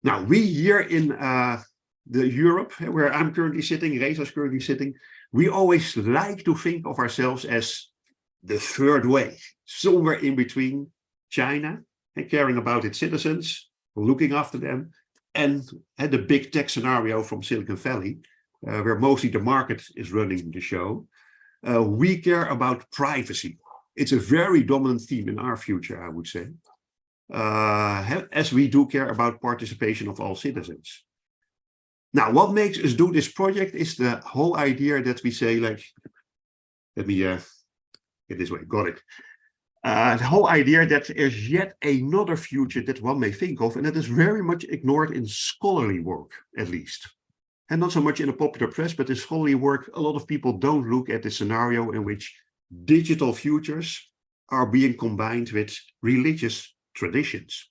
Now, we here in the Europe, where I'm currently sitting, Reza is currently sitting, we always like to think of ourselves as the third way, somewhere in between China and caring about its citizens, looking after them, and the big tech scenario from Silicon Valley, where mostly the market is running the show. We care about privacy. It's a very dominant theme in our future, I would say, as we do care about participation of all citizens. Now, what makes us do this project is the whole idea that we say, like, let me get this way, got it. The whole idea that there's yet another future that one may think of, and that is very much ignored in scholarly work, at least. And not so much in the popular press, but in scholarly work, a lot of people don't look at the scenario in which digital futures are being combined with religious traditions.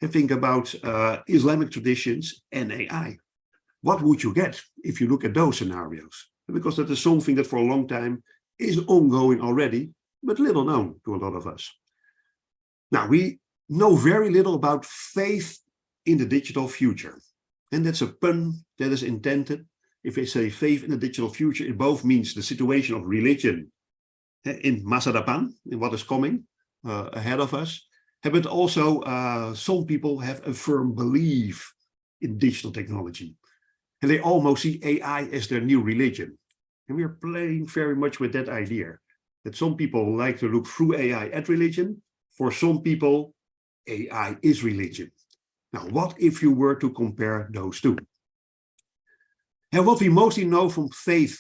And think about Islamic traditions and AI. What would you get if you look at those scenarios? Because that is something that for a long time is ongoing already, but little known to a lot of us. Now, we know very little about faith in the digital future. And that's a pun that is intended. If I say faith in the digital future, it both means the situation of religion in masa depan, in what is coming ahead of us, but also some people have a firm belief in digital technology. And they almost see AI as their new religion. And we're playing very much with that idea, that some people like to look through AI at religion. For some people, AI is religion. Now, what if you were to compare those two? And what we mostly know from faith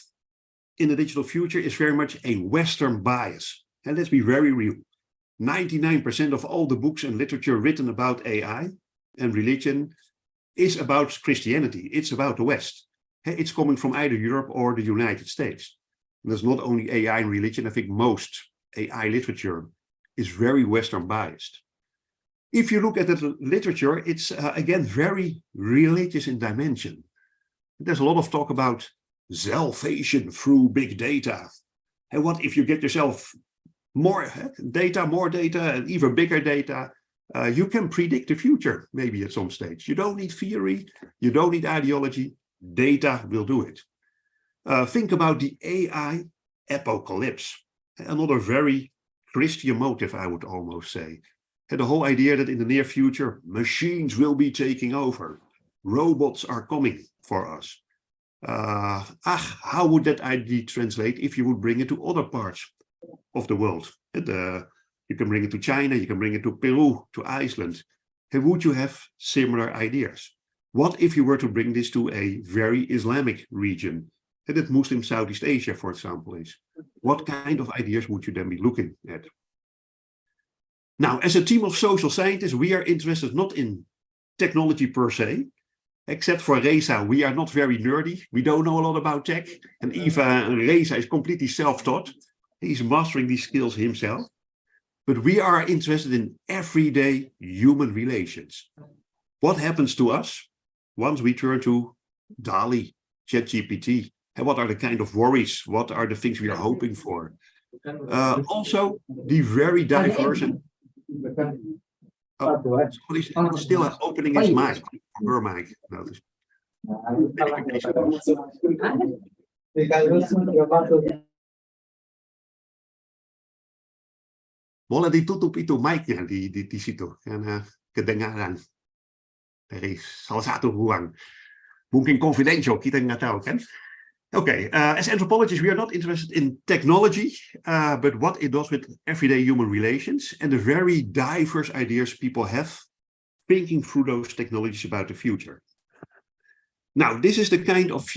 in the digital future is very much a Western bias. And let's be very real. 99% of all the books and literature written about AI and religion is about Christianity. It's about the West. It's coming from either Europe or the United States. And there's not only AI and religion. I think most AI literature is very Western biased. If you look at the literature, it's again very religious in dimension. There's a lot of talk about salvation through big data. And what if you get yourself more data, and even bigger data? You can predict the future, maybe at some stage. You don't need theory, you don't need ideology, data will do it. Think about the AI apocalypse, another very Christian motive, I would almost say. And the whole idea that in the near future, machines will be taking over, robots are coming for us. How would that idea translate if you would bring it to other parts of the world? You can bring it to China, you can bring it to Peru, to Iceland. And would you have similar ideas? What if you were to bring this to a very Islamic region? And that Muslim Southeast Asia, for example, is. What kind of ideas would you then be looking at? Now, as a team of social scientists, we are interested not in technology per se, except for Reza, we are not very nerdy. We don't know a lot about tech. And Reza is completely self-taught. He's mastering these skills himself. But we are interested in everyday human relations. What happens to us once we turn to DALL-E, ChatGPT? And what are the kind of worries? What are the things we are hoping for? Also, the very diverse and somebody's still opening his mic, her mic. Notice. Boleh ditutup itu mic-nya di situ karena kedengaran dari salah satu ruang. Mungkin confidential, kita nggak tahu kan? Okay, as anthropologists, we are not interested in technology, but what it does with everyday human relations and the very diverse ideas people have thinking through those technologies about the future. Now, this is the kind of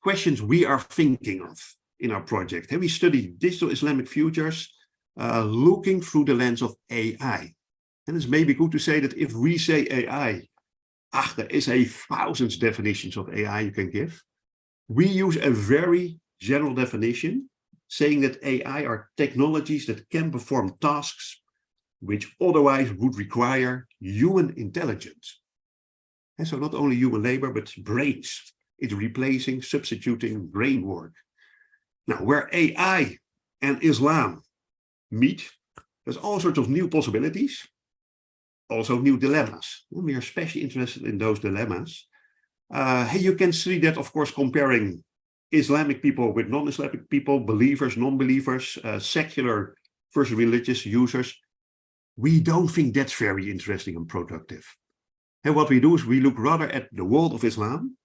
questions we are thinking of in our project. And we study digital Islamic futures looking through the lens of AI. And it's maybe good to say that if we say AI, there is thousands definitions of AI you can give. We use a very general definition, saying that AI are technologies that can perform tasks which otherwise would require human intelligence. And so not only human labor, but brains. It's replacing, substituting brain work. Now, where AI and Islam meet, there's all sorts of new possibilities. also new dilemmas. We are especially interested in those dilemmas. You can see that, of course, comparing Islamic people with non-Islamic people, believers, non-believers, secular versus religious users. We don't think that's very interesting and productive. And what we do is we look rather at the world of Islam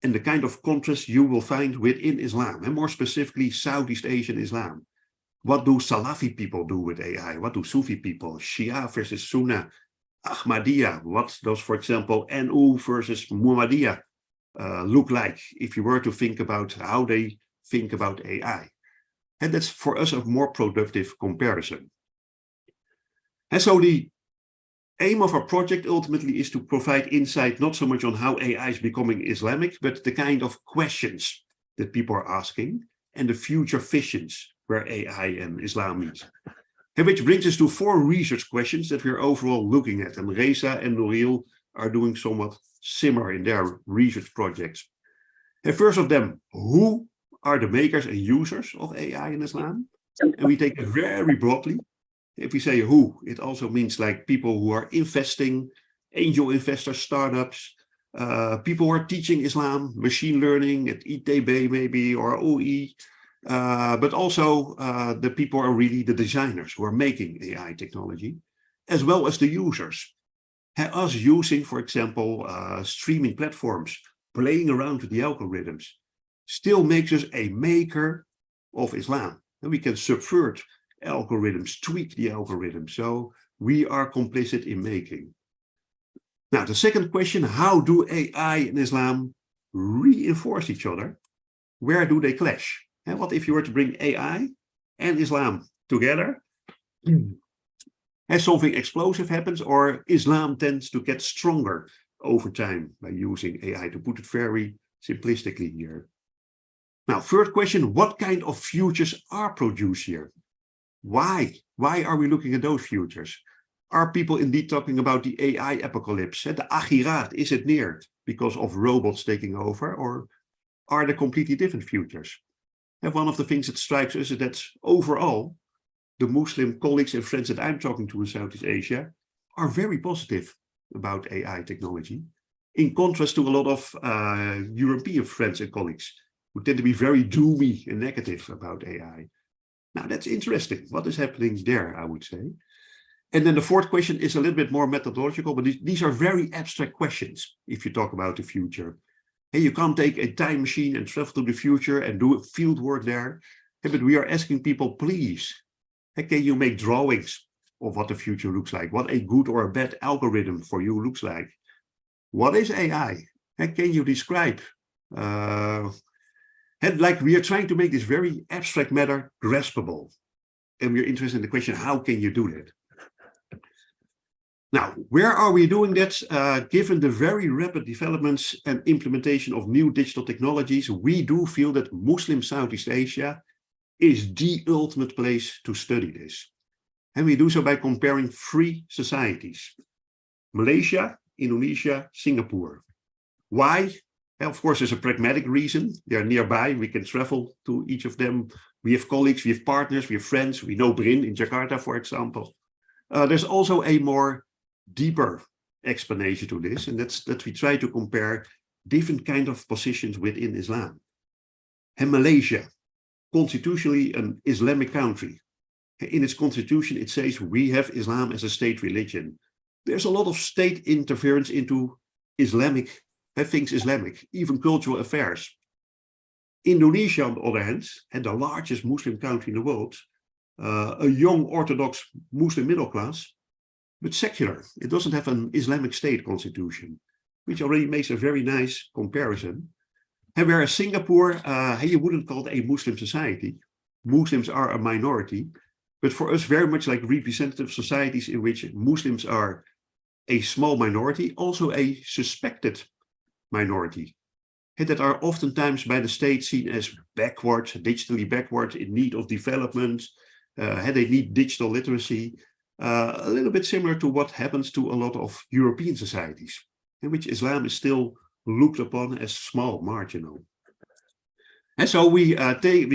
and the kind of contrast you will find within Islam, and more specifically Southeast Asian Islam. What do Salafi people do with AI? What do Sufi people, Shia versus Sunnah, Ahmadiyya? What does, for example, NU versus Muhammadiyya look like if you were to think about how they think about AI? And that's for us a more productive comparison. And so the aim of our project ultimately is to provide insight not so much on how AI is becoming Islamic, but the kind of questions that people are asking and the future visions where AI and Islam meet. And which brings us to 4 research questions that we're overall looking at. And Reza and Nouril are doing somewhat similar in their research projects. And first of them, who are the makers and users of AI in Islam? And we take it very broadly. If we say who, it also means like people who are investing, angel investors, startups, people who are teaching Islam, machine learning at ITB maybe, or OE, but also the people are really the designers who are making AI technology, as well as the users. Us using, for example, streaming platforms, playing around with the algorithms, still makes us a maker of Islam. And we can subvert algorithms, tweak the algorithm. So we are complicit in making. Now, the second question, how do AI and Islam reinforce each other? Where do they clash? And what if you were to bring AI and Islam together? As something explosive happens, or Islam tends to get stronger over time by using AI, to put it very simplistically here. Now, third question, what kind of futures are produced here? Why? Why are we looking at those futures? Are people indeed talking about the AI apocalypse? The Akhirat, is it near because of robots taking over? Or are there completely different futures? And one of the things that strikes us is that overall, the Muslim colleagues and friends that I'm talking to in Southeast Asia are very positive about AI technology, in contrast to a lot of European friends and colleagues who tend to be very doomy and negative about AI. Now, that's interesting. What is happening there, I would say. And then the fourth question is a little bit more methodological, but these are very abstract questions if you talk about the future. Hey, you can't take a time machine and travel to the future and do field work there. Hey, but we are asking people, please, hey, can you make drawings of what the future looks like? What a good or a bad algorithm for you looks like? What is AI? Hey, can you describe? And like we are trying to make this very abstract matter graspable. And we're interested in the question, how can you do that? Now, where are we doing that? Given the very rapid developments and implementation of new digital technologies, we do feel that Muslim Southeast Asia is the ultimate place to study this. And we do so by comparing 3 societies: Malaysia, Indonesia, Singapore. Why? Of course, there's a pragmatic reason. They're nearby. We can travel to each of them. We have colleagues, we have partners, we have friends. We know BRIN in Jakarta, for example. There's also a more deeper explanation to this, and that's that we try to compare different kind of positions within Islam. And Malaysia, constitutionally an Islamic country. In its constitution, it says we have Islam as a state religion. There's a lot of state interference into Islamic things Islamic, even cultural affairs. Indonesia, on the other hand, and the largest Muslim country in the world, a young Orthodox Muslim middle class, but secular. It doesn't have an Islamic state constitution, which already makes a very nice comparison. And whereas Singapore, you wouldn't call it a Muslim society. Muslims are a minority, but for us, very much like representative societies in which Muslims are a small minority, also a suspected minority, and that are oftentimes by the state seen as backwards, digitally backward, in need of development, they need digital literacy, a little bit similar to what happens to a lot of European societies, in which Islam is still looked upon as small, marginal. And so we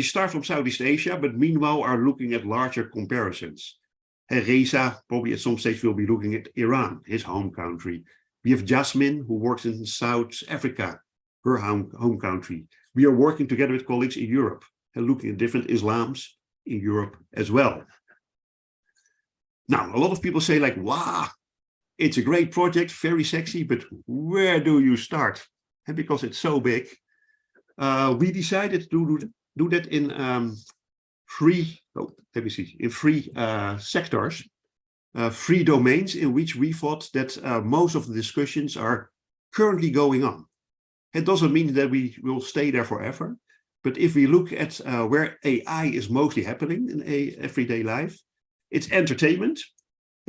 start from Southeast Asia, but meanwhile are looking at larger comparisons. Reza probably at some stage will be looking at Iran, his home country. We have Jasmine, who works in South Africa, her home country. We are working together with colleagues in Europe and looking at different Islams in Europe as well. Now, a lot of people say like, wow, it's a great project, very sexy, but where do you start? And because it's so big, we decided to do that in three sectors, three domains in which we thought that most of the discussions are currently going on. It doesn't mean that we will stay there forever, but if we look at where AI is mostly happening in everyday life, it's entertainment.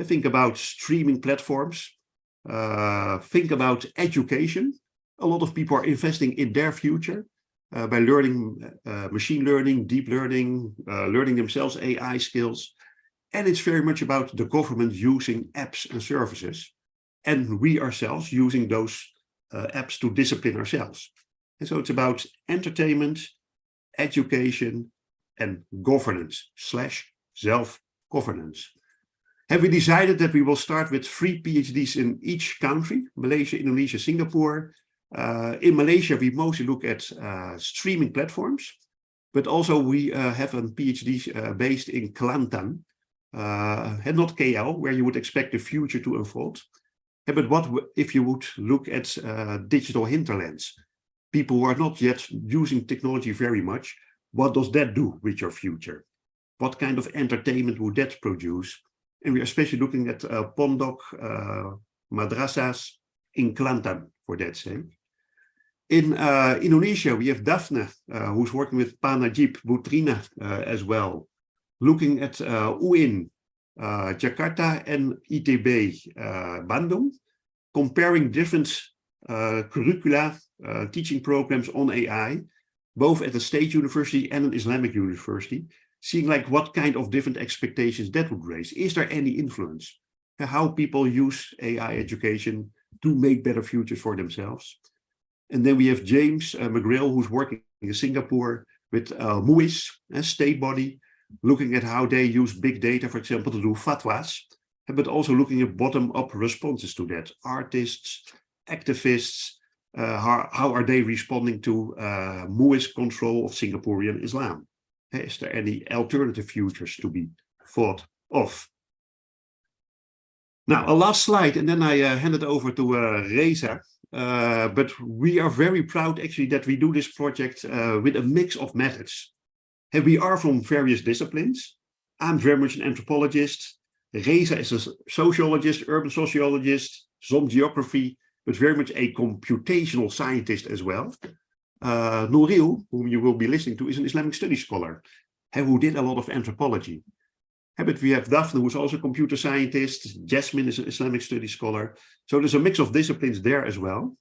Think about streaming platforms. Think about education. A lot of people are investing in their future by learning machine learning, deep learning, learning themselves AI skills. And it's very much about the government using apps and services, and we ourselves using those apps to discipline ourselves. And so it's about entertainment, education, and governance / self-governance. Have we decided that we will start with 3 PhDs in each country, Malaysia, Indonesia, Singapore. In Malaysia, we mostly look at streaming platforms, but also we have a PhD based in Kelantan, and not KL, where you would expect the future to unfold. But what if you would look at digital hinterlands? People who are not yet using technology very much, what does that do with your future? What kind of entertainment would that produce? And we're especially looking at pondok madrasas in Kelantan for that sake. In Indonesia, we have Daphne, who's working with Pa Najib Butrina as well, looking at UIN, Jakarta and ITB Bandung, comparing different curricula, teaching programs on AI, both at a state university and an Islamic university, seeing like what kind of different expectations that would raise. Is there any influence? How people use AI education to make better futures for themselves. And then we have James McGrill, who's working in Singapore with MUIS, a state body, looking at how they use big data, for example, to do fatwas, but also looking at bottom-up responses to that. Artists, activists, how are they responding to MUIS control of Singaporean Islam? Is there any alternative futures to be thought of? Now, a last slide, and then I hand it over to Reza. But we are very proud, actually, that we do this project with a mix of methods. And we are from various disciplines. I'm very much an anthropologist. Reza is a sociologist, urban sociologist, some geography, but very much a computational scientist as well. Nouril, whom you will be listening to, is an Islamic studies scholar who did a lot of anthropology. But we have Daphne, who's also a computer scientist. Jasmine is an Islamic studies scholar. So there's a mix of disciplines there as well.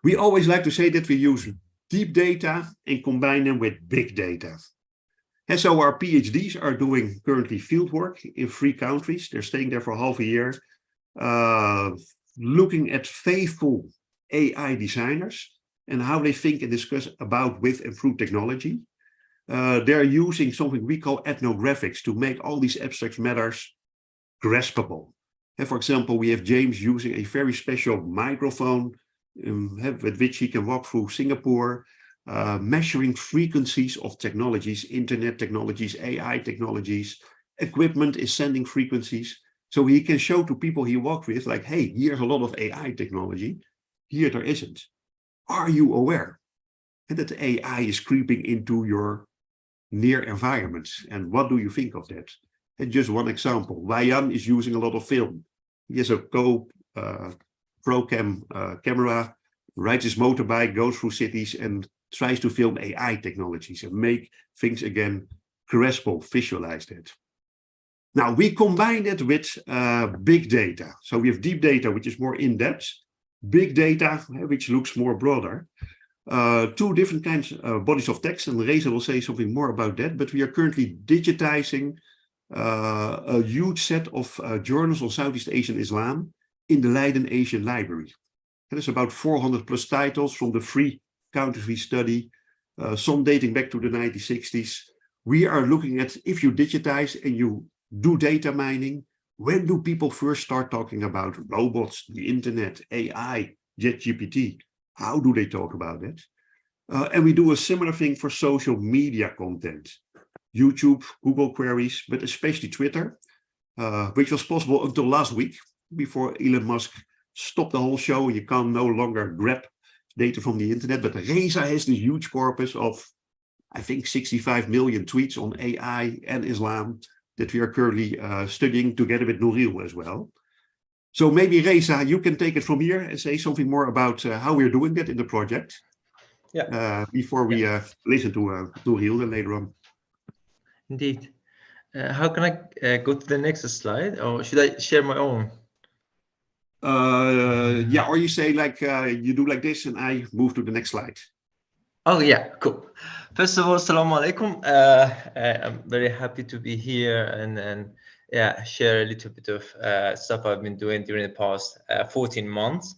We always like to say that we use deep data and combine them with big data. And so our PhDs are doing currently fieldwork in 3 countries. They're staying there for half a year, looking at faithful AI designers and how they think and discuss about with and through technology. They're using something we call ethnographics to make all these abstract matters graspable. And for example, we have James using a very special microphone with which he can walk through Singapore, measuring frequencies of technologies, internet technologies, AI technologies. Equipment is sending frequencies. So he can show to people he walked with, like, hey, here's a lot of AI technology. Here there isn't. Are you aware? And that AI is creeping into your near environments. And what do you think of that? And just one example, Wayan is using a lot of film. He has a Procam camera, rides his motorbike, goes through cities and tries to film AI technologies and make things again graspable, visualize that. Now we combine it with big data. So we have deep data, which is more in-depth, big data, which looks more broader. 2 different kinds of bodies of text, and Reza will say something more about that, but we are currently digitizing a huge set of journals on Southeast Asian Islam in the Leiden Asian Library. There's about 400 plus titles from the 3 countries we study, some dating back to the 1960s. We are looking at, if you digitize and you do data mining. When do people first start talking about robots, the internet, AI, ChatGPT? How do they talk about it? And we do a similar thing for social media content. YouTube, Google queries, but especially Twitter, which was possible until last week before Elon Musk stopped the whole show. You can no longer grab data from the internet, but Reza has this huge corpus of, I think, 65 million tweets on AI and Islam that we are currently studying together with Nouril as well. So maybe Reza, you can take it from here and say something more about how we're doing that in the project. Yeah. Before we listen to Nouril later on. Indeed. How can I go to the next slide, or should I share my own? Yeah, or you say like you do like this and I move to the next slide. Oh yeah, cool. First of all, assalamu alaikum. I'm very happy to be here and yeah, share a little bit of stuff I've been doing during the past 14 months.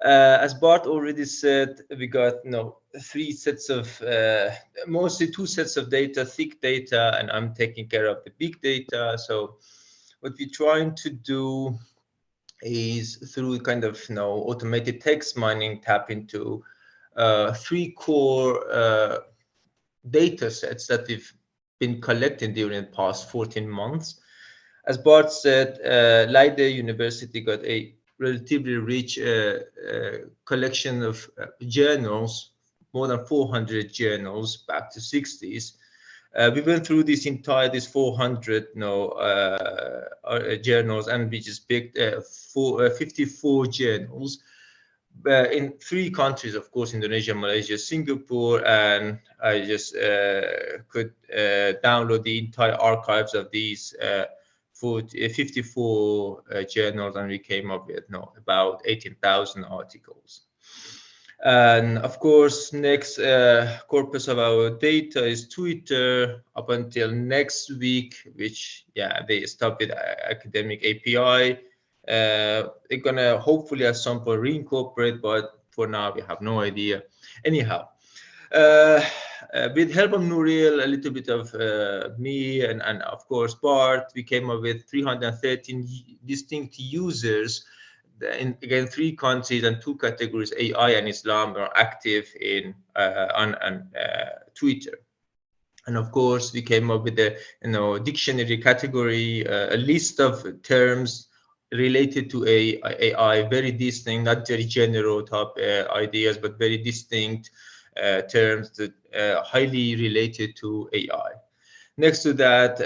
As Bart already said, we got three sets of mostly two sets of data, thick data, and I'm taking care of the big data. So what we're trying to do is through kind of automated text mining, tap into three core data sets that we've been collecting during the past 14 months. As Bart said, Leiden University got a relatively rich collection of journals, more than 400 journals back to 60s. We went through this 400 journals, and we just picked 54 journals in three countries, of course, Indonesia, Malaysia, Singapore, and I just could download the entire archives of these 54 journals, and we came up with about 18,000 articles. And of course, next corpus of our data is Twitter up until next week, which they start with academic API. They're gonna hopefully at some point reincorporate, but for now we have no idea. Anyhow, with help of Nouril, a little bit of me, and of course Bart, we came up with 313 distinct users in, again, three countries and two categories, AI and Islam, are active in on Twitter. And of course, we came up with a dictionary category, a list of terms related to AI, very distinct, not very general type ideas, but very distinct terms that highly related to AI. Next to that,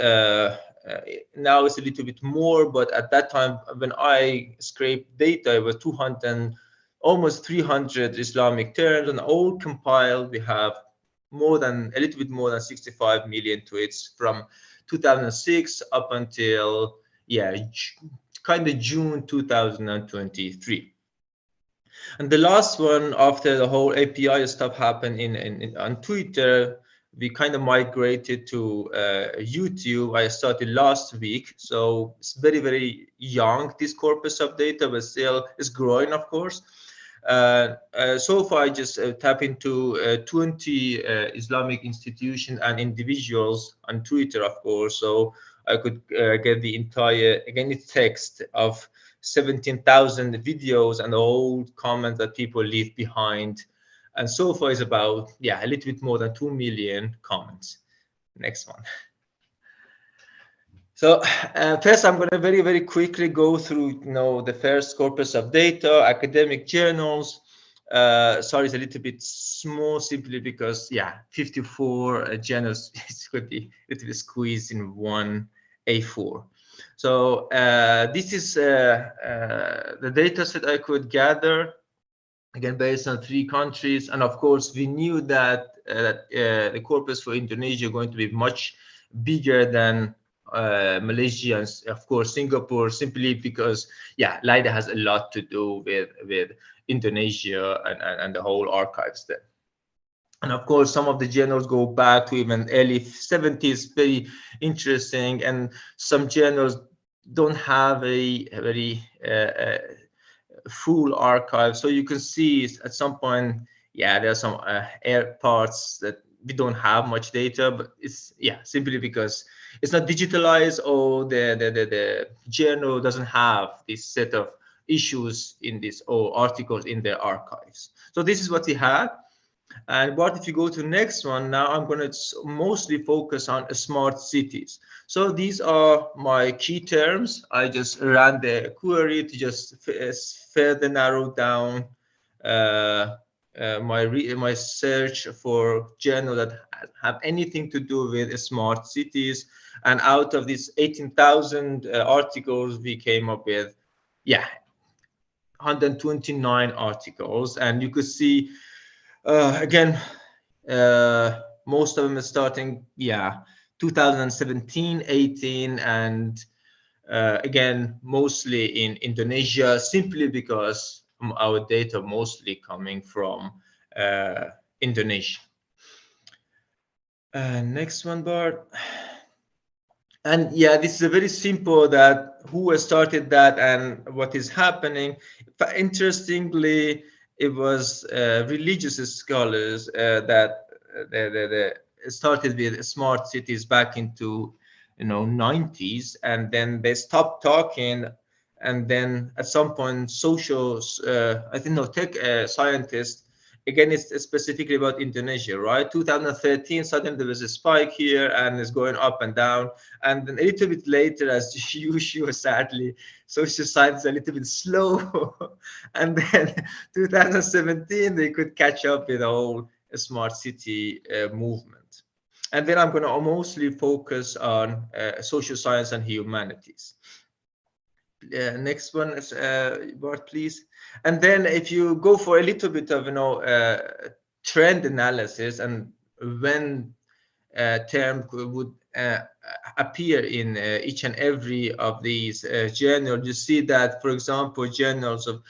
now it's a little bit more, but at that time when I scraped data, it was 200, almost 300 Islamic terms, and all compiled, we have a little bit more than 65 million tweets from 2006 up until kind of June 2023. And the last one, after the whole API stuff happened on Twitter, we kind of migrated to YouTube. I started last week, so it's very, very young, this corpus of data, but still it's growing, of course. So far, I just tap into 20 Islamic institutions and individuals on Twitter, of course, so I could get the entire, again, it's text of 17,000 videos and old comments that people leave behind. And so far is about, a little bit more than 2 million comments. Next one. So first, I'm going to very, very quickly go through, the first corpus of data, academic journals. Sorry, it's a little bit small, simply because, 54 journals, it could be a little bit squeezed in one A4. So this is the data set I could gather, again, based on three countries. And of course, we knew that the corpus for Indonesia is going to be much bigger than Malaysia and, of course, Singapore, simply because, LIDA has a lot to do with Indonesia and the whole archives there. And of course, some of the journals go back to even early 70s, very interesting. And some journals don't have a very full archive. So you can see at some point, there are some air parts that we don't have much data, but it's simply because it's not digitalized, or the journal doesn't have this set of issues in this or articles in their archives. So this is what we had. And but if you go to the next one, now I'm going to mostly focus on smart cities. So these are my key terms. I just ran the query to just further narrow down my search for journals that have anything to do with smart cities. And out of these 18,000 articles, we came up with, yeah, 129 articles. And you could see, again, most of them are starting, 2017, 18, and again, mostly in Indonesia, simply because our data mostly coming from Indonesia. Next one, Bart. And yeah, this is a very simple that who has started that and what is happening. But interestingly, it was religious scholars that started with smart cities back into 90s, and then they stopped talking, and then at some point social I think no tech scientists, again it's specifically about Indonesia, right? 2013 suddenly there was a spike here and it's going up and down, and then a little bit later, as usual, sadly, social science is a little bit slow. And then 2017 they could catch up with the whole smart city movement. And then I'm going to mostly focus on social science and humanities. Next one is Bart, please. And then if you go for a little bit of trend analysis and when term would appear in each and every of these journals, you see that, for example, journal of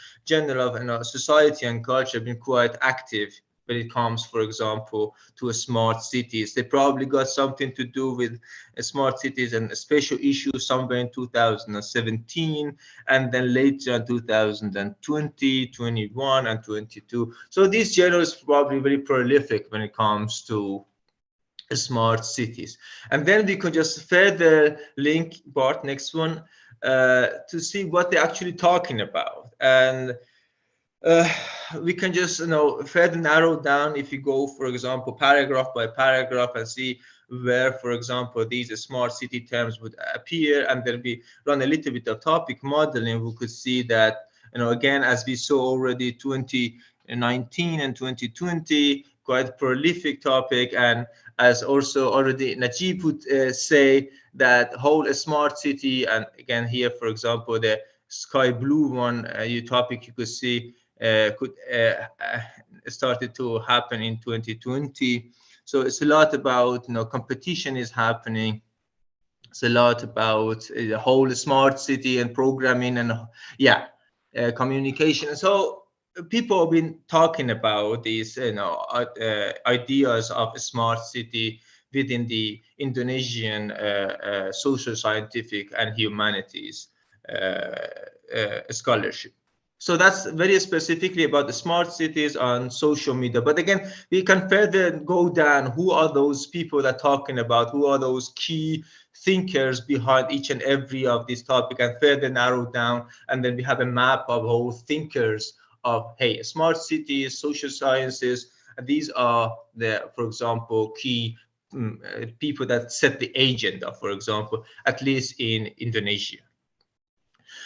society and culture have been quite active when it comes, for example, to smart cities. They probably got something to do with smart cities and a special issue somewhere in 2017, and then later in 2020, 21, and 22. So this journal is probably very prolific when it comes to smart cities. And then we could just further link, Bart, next one, to see what they're actually talking about. And we can just further narrow down if you go, for example, paragraph by paragraph, and see where, for example, these smart city terms would appear, and then we run a little bit of topic modeling. We could see that, again, as we saw already, 2019 and 2020, quite prolific topic. And as also already Najib would say, that whole smart city, and again here, for example, the sky blue one topic you could see started to happen in 2020. So it's a lot about competition is happening. It's a lot about the whole smart city and programming and communication. So people have been talking about these ideas of a smart city within the Indonesian social, scientific, and humanities scholarship. So that's very specifically about the smart cities on social media. But again, we can further go down. Who are those people that are talking about? Who are those key thinkers behind each and every of these topics, and further narrow down? And then we have a map of whole thinkers of, hey, smart cities, social sciences. And these are the, for example, key people that set the agenda, for example, at least in Indonesia.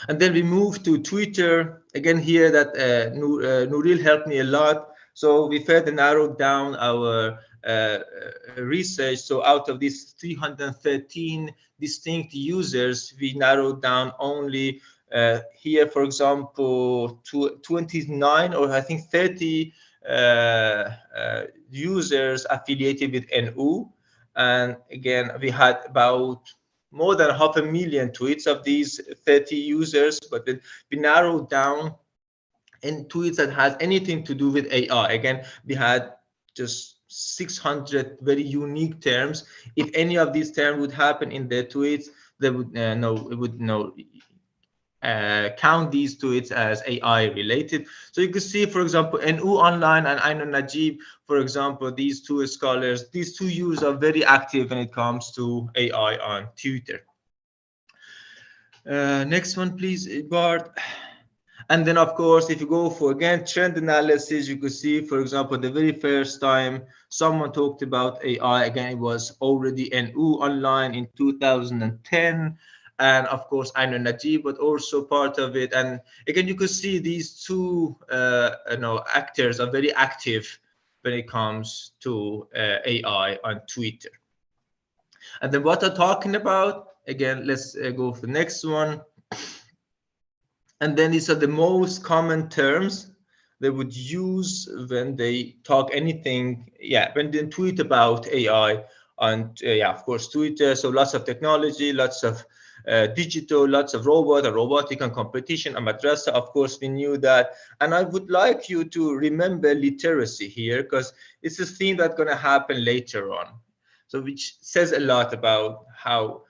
And then we move to Twitter. Again, here that Nuril helped me a lot. So we further narrowed down our research. So out of these 313 distinct users, we narrowed down only here, for example, 29 or I think 30 users affiliated with NU. And again, we had about more than 500,000 tweets of these 30 users, but we narrowed down in tweets that has anything to do with AI. Again, we had just 600 very unique terms. If any of these terms would happen in their tweets, they would know, it would know count these tweets as AI related. So you can see, for example, NU Online and Aino Najib, for example, these two scholars, these two users are very active when it comes to AI on Twitter. Next one, please, Bart. And then, of course, if you go for, again, trend analysis, you could see, for example, the very first time someone talked about AI, again, it was already NU Online in 2010. And of course, Aino Najib, but also part of it. And again, you could see these two actors are very active when it comes to AI on Twitter. And then what I'm talking about, again, let's go for the next one. And then these are the most common terms they would use when they talk anything, when they tweet about AI on, of course, Twitter. So lots of technology, lots of digital, lots of robotic and competition and madrasa. Of course, we knew that. And I would like you to remember literacy here, because it's a theme that's going to happen later on. So which says a lot about how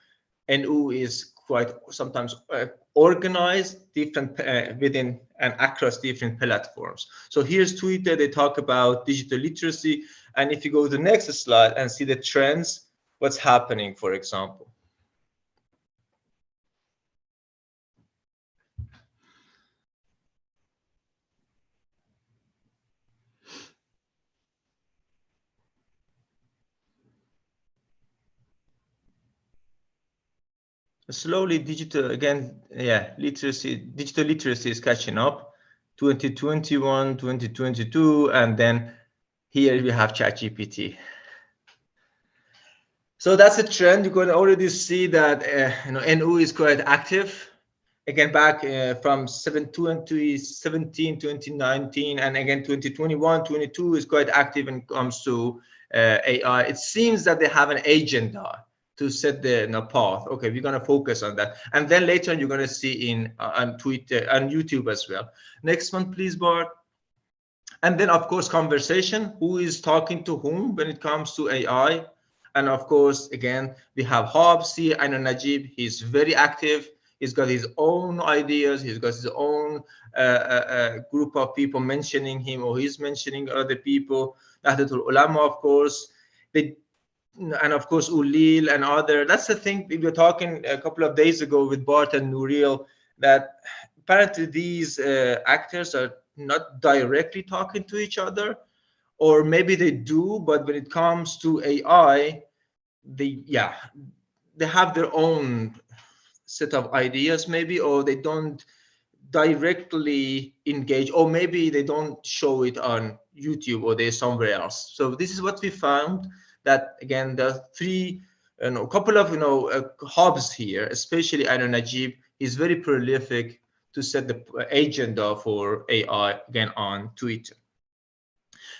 NU is quite sometimes organized different within and across different platforms. So here's Twitter, they talk about digital literacy. And if you go to the next slide and see the trends, what's happening, for example. Slowly digital, again, digital literacy is catching up. 2021, 2022, and then here we have ChatGPT. So that's a trend. You can already see that NU is quite active. Again, back from 2017, 2019, and again 2021, 22 is quite active when it comes to AI. It seems that they have an agenda to set the path. Okay, we're going to focus on that, and then later on you're going to see in on Twitter and YouTube as well. Next one, please, Bart. And then, of course, conversation. Who is talking to whom when it comes to AI? And of course, again, we have Hobbs here, Aino Najib. He's very active. He's got his own ideas. He's got his own group of people mentioning him, or he's mentioning other people. Nahdlatul Ulama, of course. And of course, Ulil and other. That's the thing we were talking a couple of days ago with Bart and Nuril, that apparently these actors are not directly talking to each other, or maybe they do, but when it comes to AI, they have their own set of ideas maybe, or they don't directly engage, or maybe they don't show it on YouTube, or they're somewhere else. So this is what we found, that again, there are three, a couple of hubs here, especially Aino Najib is very prolific to set the agenda for AI again on Twitter.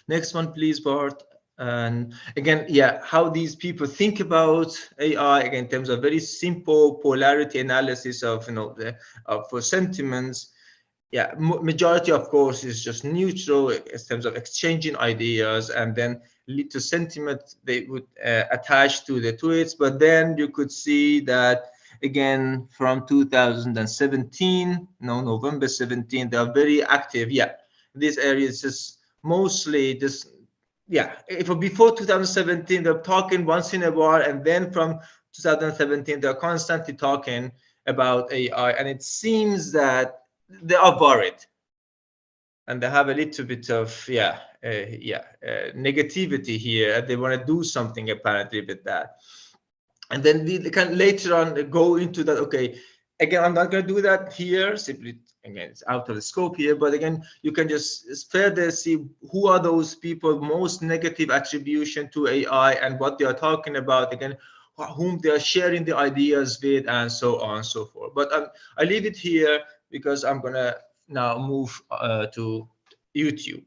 Next one, please, Bart. And again, how these people think about AI, again, in terms of very simple polarity analysis of for sentiments. Majority, of course, is just neutral in terms of exchanging ideas, and then lead to sentiment they would attach to the tweets. But then you could see that again from 2017, November 17, they are very active. This area is just mostly just if before 2017 they're talking once in a while, and then from 2017 they're constantly talking about AI, and it seems that they are worried and they have a little bit of negativity here. They want to do something apparently with that, and then we can later on go into that. Okay, again, I'm not going to do that here, simply again it's out of the scope here, but again you can just further see who are those people most negative attribution to AI and what they are talking about, again whom they are sharing the ideas with, and so on and so forth. But I leave it here because I'm gonna now move to YouTube.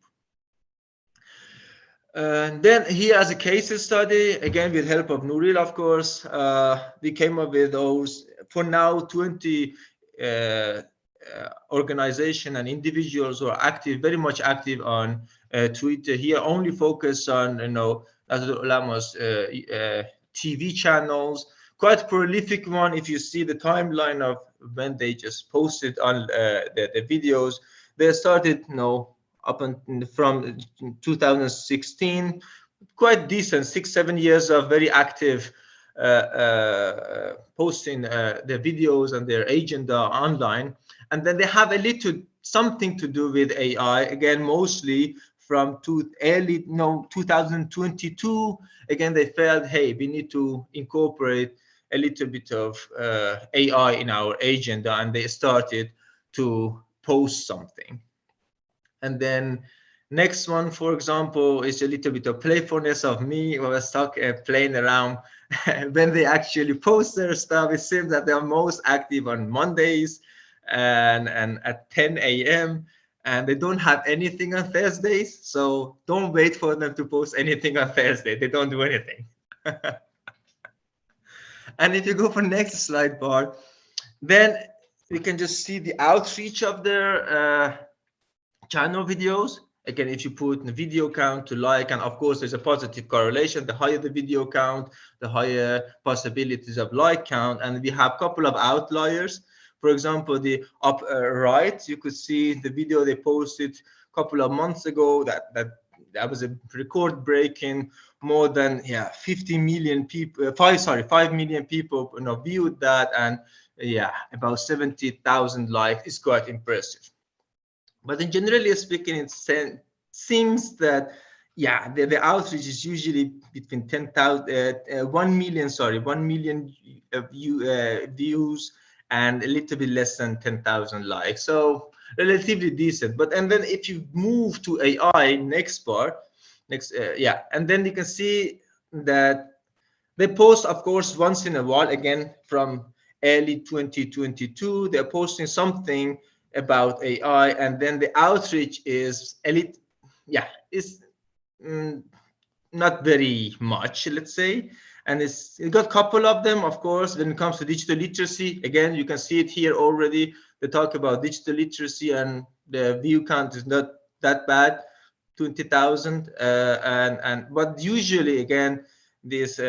And then here as a case study, again with help of Nuril, of course, we came up with those for now 20 organization and individuals who are active, very much active on Twitter. Here only focus on Nahdlatul Ulama's TV channels, quite prolific one. If you see the timeline of when they just posted on the videos, they started, up from 2016, quite decent, 6-7 years of very active posting the videos and their agenda online. And then they have a little something to do with AI, again, mostly from early 2022. Again, they felt, hey, we need to incorporate a little bit of AI in our agenda, and they started to post something. And then next one, for example, is a little bit of playfulness of me. I was playing around. When they actually post their stuff, it seems that they're most active on Mondays and at 10 a.m. and they don't have anything on Thursdays. So don't wait for them to post anything on Thursday. They don't do anything. And if you go for next slide, Bart, then we can just see the outreach of their channel videos. Again, if you put the video count to like, and of course there's a positive correlation, the higher the video count, the higher possibilities of like count. And we have a couple of outliers. For example, the up right, you could see the video they posted a couple of months ago that was a record breaking, more than 50 million people, 5 million people viewed that, and about 70,000 likes. Is quite impressive. But then generally speaking, it seems that, the outreach is usually between 1 million views and a little bit less than 10,000 likes. So relatively decent. And then if you move to AI, next, and then you can see that they post, of course, once in a while. Again, from early 2022, they're posting something about AI, and then the outreach is not very much, let's say. And it got a couple of them, of course. When it comes to digital literacy, again, you can see it here already. They talk about digital literacy, and the view count is not that bad, 20,000. But usually, again, this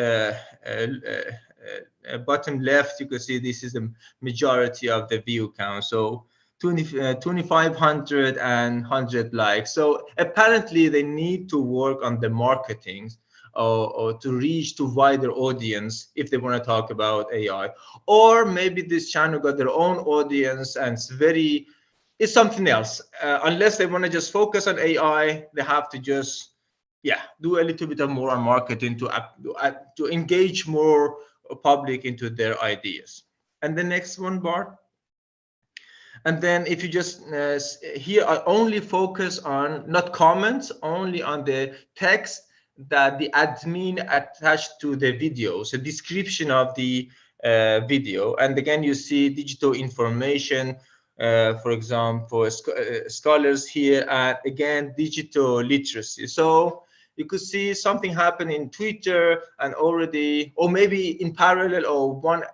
bottom left, you can see this is the majority of the view count. So 2,500 and 100 likes. So apparently they need to work on the marketing or to reach to wider audience if they want to talk about AI. Or maybe this channel got their own audience and it's something else. Unless they want to just focus on AI, they have to just do a little bit of more on marketing to engage more public into their ideas. And the next one, Bart. And then if you just here, I only focus on not comments, only on the text that the admin attached to the video, so description of the video. And again, you see digital information, for example, scholars here, and again, digital literacy. So you could see something happen in Twitter and already, or maybe in parallel, or one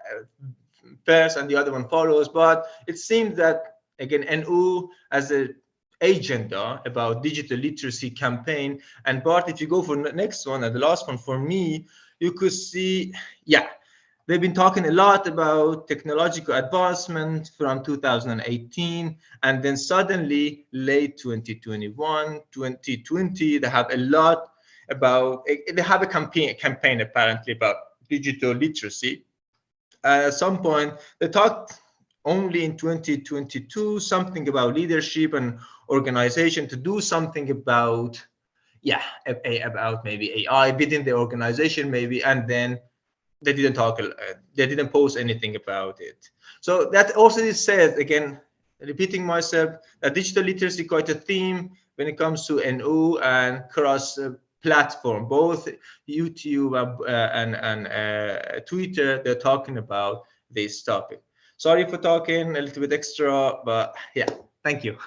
first and the other one follows. But it seems that, again, NU as an agenda about digital literacy campaign. And Bart, if you go for the next one and the last one for me, you could see, they've been talking a lot about technological advancement from 2018, and then suddenly late 2021, 2020, they have a lot about, they have a campaign apparently about digital literacy. At some point, they talked only in 2022 something about leadership and organization to do something about, about maybe AI within the organization maybe, and then they didn't talk, they didn't post anything about it. So that also is said, again, repeating myself, that digital literacy is quite a theme when it comes to NU and cross platform, both YouTube and Twitter. They're talking about this topic. Sorry for talking a little bit extra, but thank you.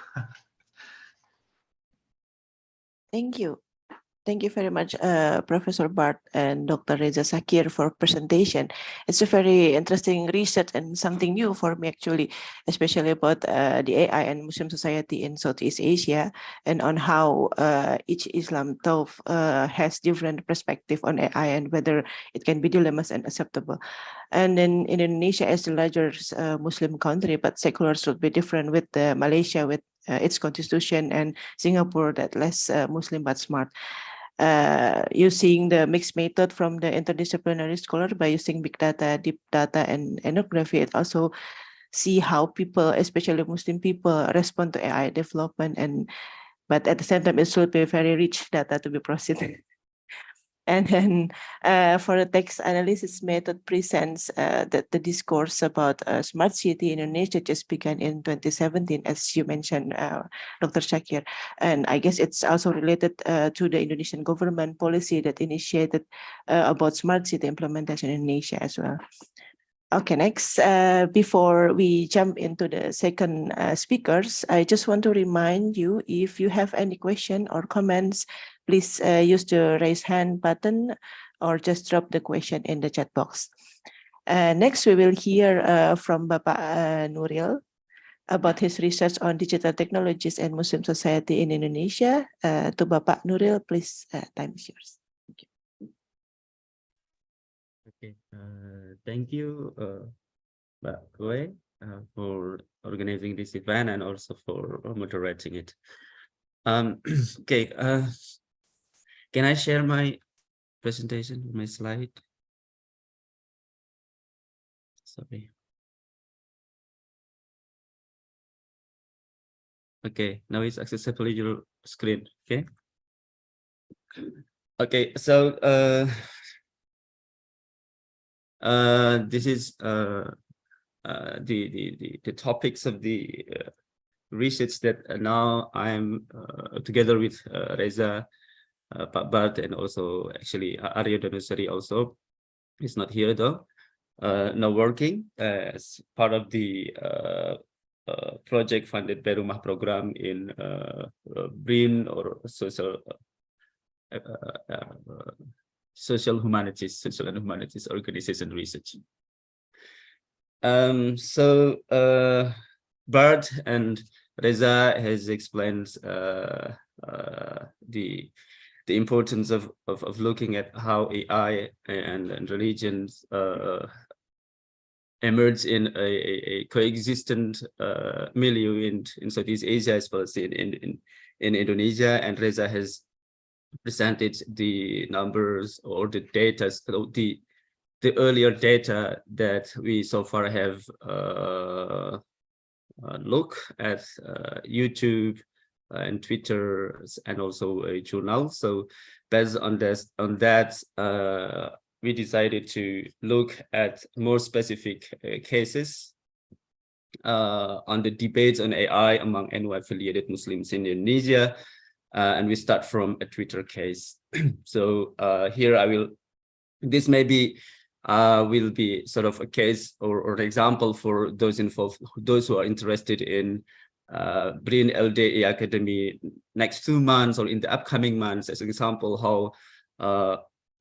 Thank you. Thank you very much, Professor Bart and Dr. Reza Sakir for presentation. It's a very interesting research and something new for me actually, especially about the AI and Muslim society in Southeast Asia and on how each Islam thought has different perspective on AI and whether it can be dilemmas and acceptable. And in Indonesia as the largest Muslim country, but secular should be different with Malaysia with its constitution and Singapore that less Muslim but smart. Using the mixed method from the interdisciplinary scholar by using big data, deep data, and ethnography, it also see how people, especially Muslim people, respond to AI development. But at the same time, it should be very rich data to be processed. And then for the text analysis method presents that the discourse about smart city in Indonesia just began in 2017, as you mentioned, Dr. Shakir. And I guess it's also related to the Indonesian government policy that initiated about smart city implementation in Indonesia as well. Okay, next, before we jump into the second speakers, I just want to remind you, if you have any question or comments, please use the raise hand button or just drop the question in the chat box. Next, we will hear from Bapak Nuril about his research on digital technologies and Muslim society in Indonesia. To Bapak Nuril, please, time is yours. Okay, thank you, Mbak Kue, for organizing this event and also for moderating it. Okay, can I share my presentation, my slide? Sorry. Okay, now it's accessible in your screen. Okay. Okay, so this is the topics of the research that now I'm together with Reza, Pak Bart, and also actually Arya Danusari also is not here though. Now working as part of the project funded by Rumah program in BRIN or social and humanities organization research. So Bart and Reza has explained the importance of looking at how AI and religions emerge in a coexistent milieu in Southeast Asia as well as in Indonesia, and Reza has presented the numbers or the data, the earlier data that we so far have look at YouTube and Twitter and also a journal. So based on that, we decided to look at more specific cases on the debates on AI among NU-affiliated Muslims in Indonesia. And we start from a Twitter case. So here this maybe will be sort of a case or an example for those involved, those who are interested in BRIN-LDE Academy next 2 months or in the upcoming months, as an example,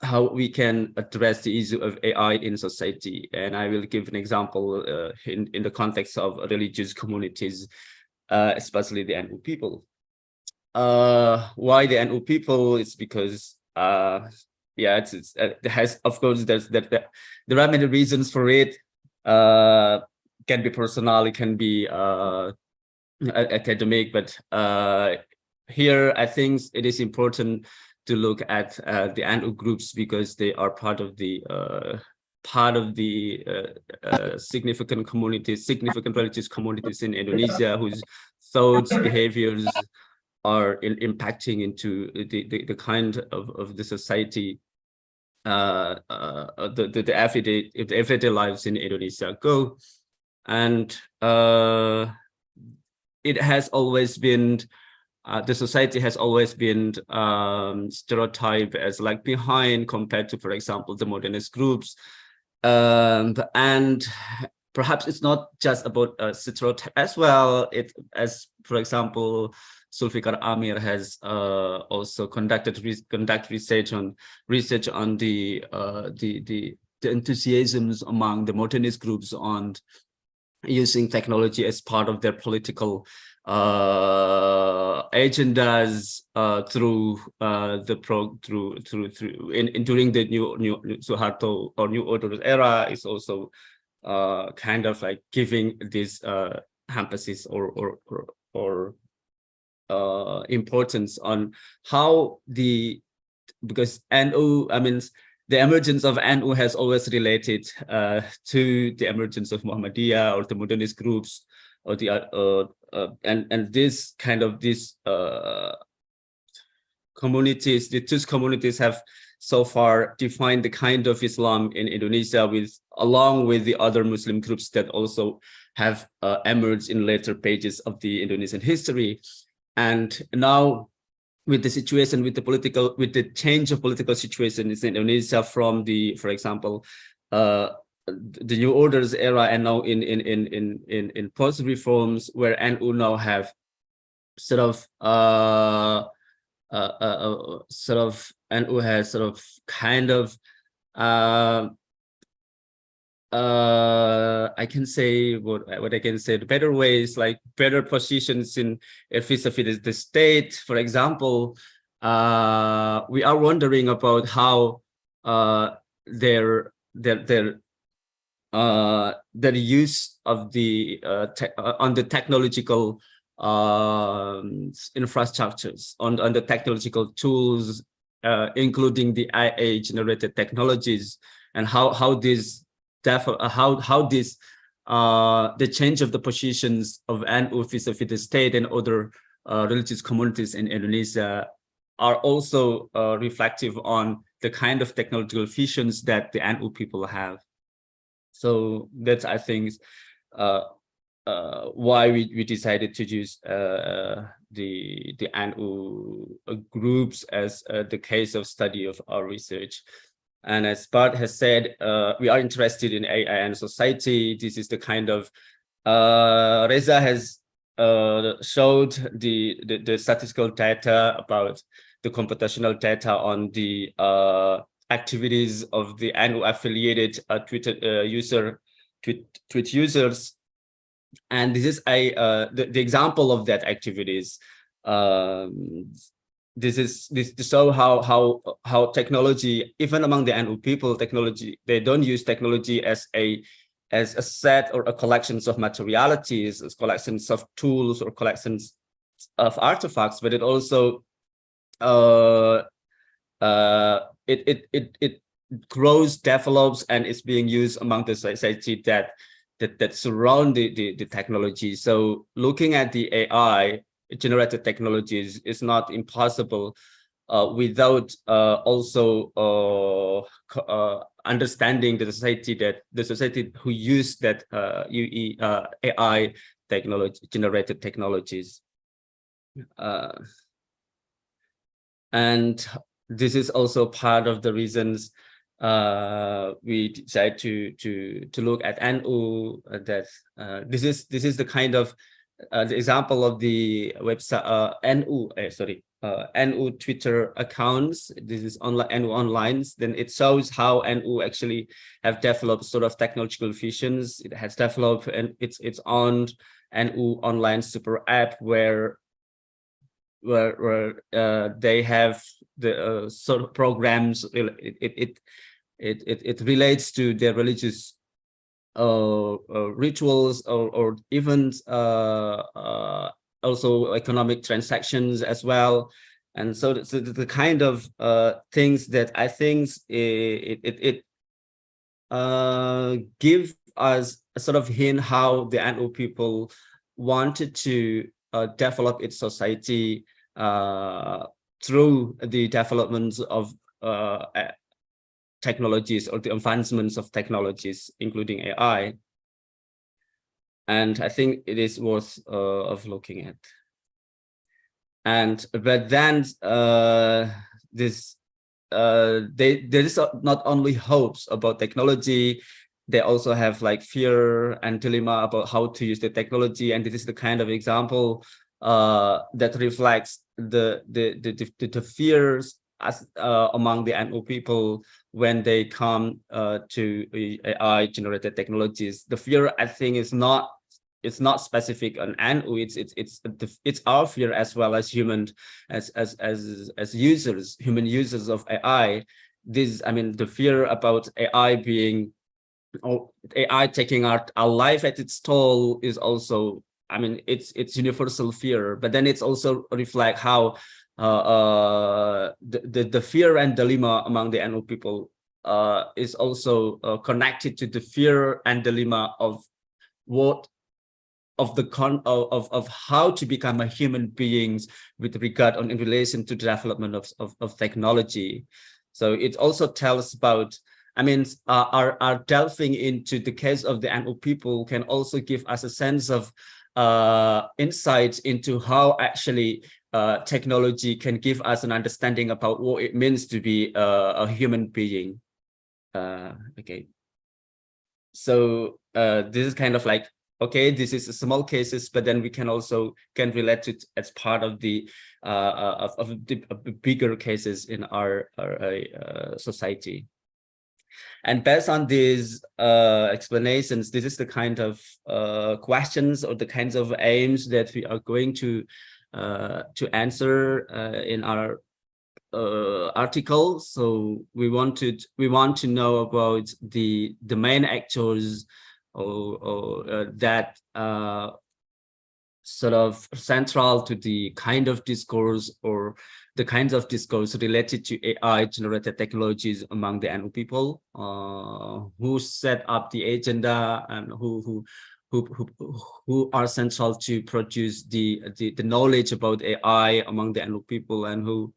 how we can address the issue of AI in society. And I will give an example in the context of religious communities, especially the NU people. Why the NU people? It's because yeah, it has, of course, there are many reasons for it. Can be personal, it can be academic, but here I think it is important to look at the NU groups because they are part of the significant communities, significant religious communities in Indonesia whose thoughts, behaviors are impacting into the kind of the society, the everyday lives in Indonesia go. And it has always been, the society has always been stereotyped as like behind compared to, for example, the modernist groups. And perhaps it's not just about stereotype as well. It, as for example, Zulfikar Amir has also conducted research on the enthusiasms among the modernist groups on using technology as part of their political agendas through during the new Suharto or New Order era. Is also kind of like giving this emphasis or importance on how because NU, I mean, the emergence of NU has always related to the emergence of Muhammadiyah or the modernist groups, or the and this kind of communities, the two communities have so far defined the kind of Islam in Indonesia, along with the other Muslim groups that also have emerged in later pages of the Indonesian history. And now, with the situation, with the change of political situation in Indonesia from for example, the New Orders era, and now in post reforms, where NU now have NU has kind of I can say what I can say, the better ways, like better positions in vis-a-vis the state. For example, we are wondering about how their use of the on the technological infrastructures, on the technological tools, including the AI generated technologies, and how this the change of the positions of NU vis-a-vis the state and other religious communities in Indonesia are also reflective on the kind of technological visions that the NU people have. So that's, I think, why we decided to use the NU groups as the case of study of our research. And as Bart has said, we are interested in AI and society. This is the kind of Reza has showed the statistical data about the computational data on the activities of the NU affiliated Twitter tweet users, and this is the example of that activities. This to show how technology, even among the NU people, they don't use technology as a set or a collections of materialities, as collections of tools or collections of artifacts, but it also it grows, develops, and is being used among the society that surround the technology. So looking at the AI generated technologies is not impossible without also understanding the society who use that AI generated technologies. And this is also part of the reasons we decided to look at NU. That this is the kind of the example of the website NU Twitter accounts. This is online NU Onlines. Then it shows how NU actually have developed sort of technological visions. It has developed and its own NU Online super app where they have the sort of programs. It relates to their religious rituals or even also economic transactions as well. And so the kind of things that I think it give us a sort of hint how the NU people wanted to develop its society through the developments of technologies or the advancements of technologies, including AI. And I think it is worth of looking at. But then there is not only hopes about technology. they also have like fear and dilemma about how to use the technology, and this is the kind of example that reflects the fears as among the NU people when they come to AI generated technologies. The fear, I think, is not, it's not specific on NU. It's our fear as well as human, as users, human users of AI. This, I mean, the fear about AI being, or AI taking our life at its toll is also, I mean, it's universal fear, but then it's also reflect how the fear and dilemma among the NU people is also connected to the fear and dilemma of what of how to become a human beings with regard on in relation to the development of technology. So it also tells about, I mean, our delving into the case of the NU people can also give us a sense of insight into how actually technology can give us an understanding about what it means to be a human being. Okay, so this is kind of like, okay, this is a small cases, but then we can also relate it as part of the bigger cases in our society. And based on these explanations, this is the kind of questions or the kinds of aims that we are going to answer in our article. So we want to know about the main actors or that sort of central to the kind of discourse or the kinds of discourse related to AI generated technologies among the NU people, who set up the agenda and who are central to produce the knowledge about AI among the NU people, and who,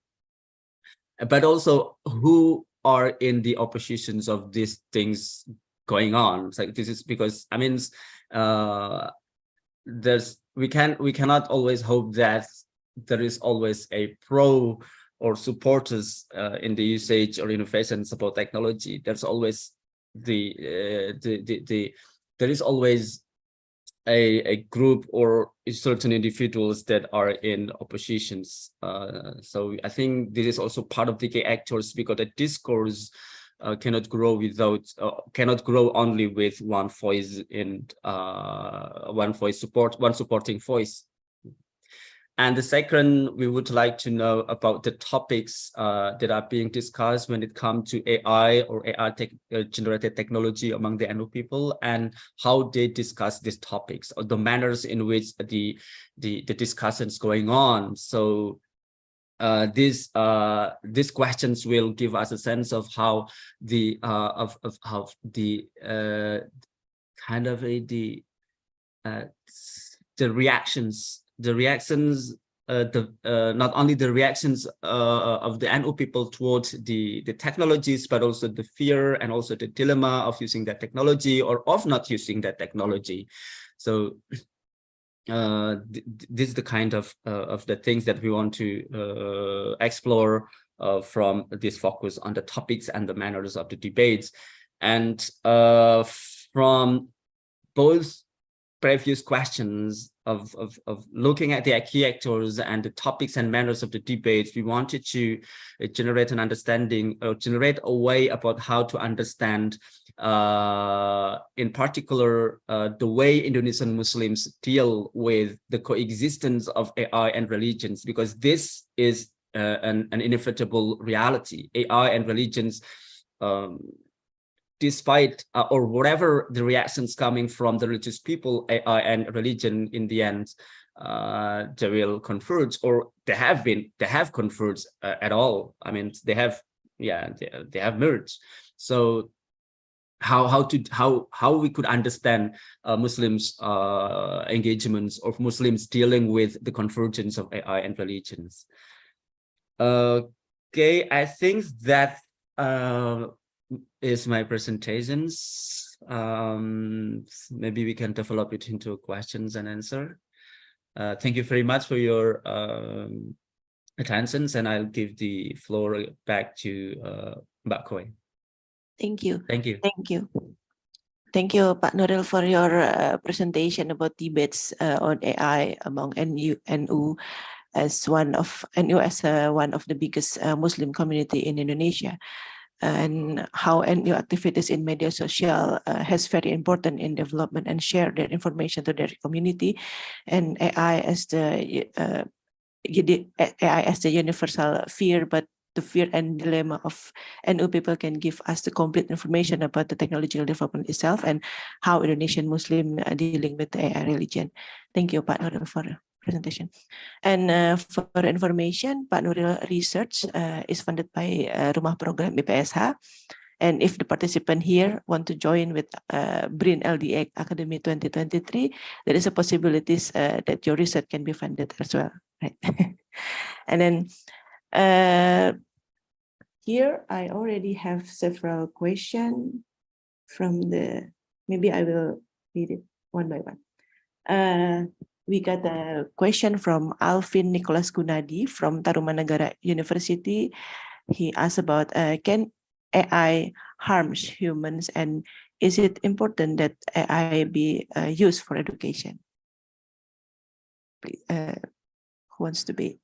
but also who are in the oppositions of these things going on. It's like, this is because, I mean, we cannot always hope that there is always a pro or supporters in the usage or innovation support technology. There's always there is always a group or certain individuals that are in oppositions. So I think this is also part of the key actors, because the discourse cannot grow only with one voice and one supporting voice. And the second, we would like to know about the topics that are being discussed when it comes to AI or AI generated technology among the NU people, and how they discuss these topics, or the manners in which the discussions going on. So these questions will give us a sense of how the kind of the reactions, not only the reactions of the NU people towards the technologies, but also the fear and also the dilemma of using that technology or of not using that technology. So this is the kind of the things that we want to explore from this focus on the topics and the manners of the debates. And from both previous questions of looking at the key actors and the topics and manners of the debates, we wanted to generate an understanding, or generate a way about how to understand in particular the way Indonesian Muslims deal with the coexistence of AI and religions, because this is an inevitable reality. AI and religions, despite or whatever the reactions coming from the religious people, AI and religion in the end, they will converge, or they have converged at all. I mean, they have merged. So how we could understand Muslims engagements of Muslims dealing with the convergence of AI and religions. Okay, I think that is my presentations. Maybe we can develop it into questions and answer. Thank you very much for your attention, and I'll give the floor back to Mbak Koi. Thank you. Thank you. Thank you. Thank you, Pak Nuril, for your presentation about debates on AI among NU as one of the biggest Muslim community in Indonesia, and how NU activities in media social has very important in development and share their information to their community, and AI as the universal fear, but the fear and dilemma of NU people can give us the complete information about the technological development itself and how Indonesian Muslim are dealing with the AI religion. Thank you, Pak Nuril, for the presentation. And for information, Pak Nuril Research is funded by Rumah Program BPSH. And if the participant here want to join with BRIN-LDE Academy 2023, there is a possibilities that your research can be funded as well, right? And then here I already have several questions from the, maybe I will read it one by one. We got a question from Alvin Nicholas Gunadi from Tarumanagara University. He asked about, can AI harms humans, and is it important that AI be used for education? Please, who wants to be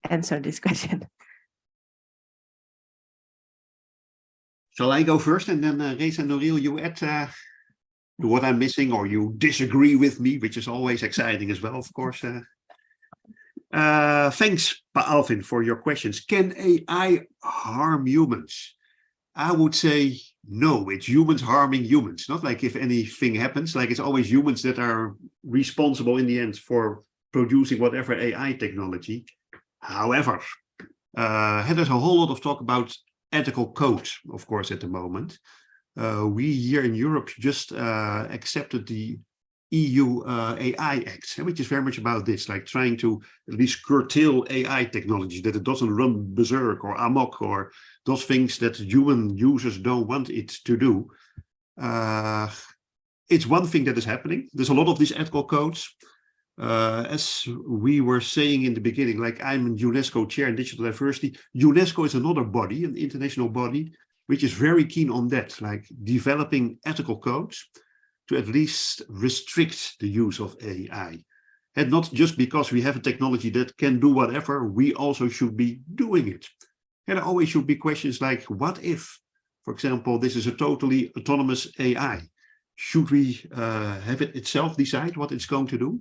answer this question? Shall I go first, and then Reza, Nuril, you add to what I'm missing, or you disagree with me, which is always exciting as well, of course. Thanks, Pa Alvin, for your questions. Can AI harm humans? I would say no, it's humans harming humans. Not like if anything happens, like it's always humans that are responsible in the end for producing whatever AI technology. However, there's a whole lot of talk about ethical code, of course, at the moment. We here in Europe just accepted the EU AI Act, which is very much about this, like trying to at least curtail AI technology, that it doesn't run berserk or amok or those things that human users don't want it to do. It's one thing that is happening. There's a lot of these ethical codes. As we were saying in the beginning, like I'm a UNESCO chair in digital diversity. UNESCO is another body, an international body, which is very keen on that, like developing ethical codes to at least restrict the use of AI. And not just because we have a technology that can do whatever, we also should be doing it. And there always should be questions like, what if, for example, this is a totally autonomous AI? Should we have it itself decide what it's going to do?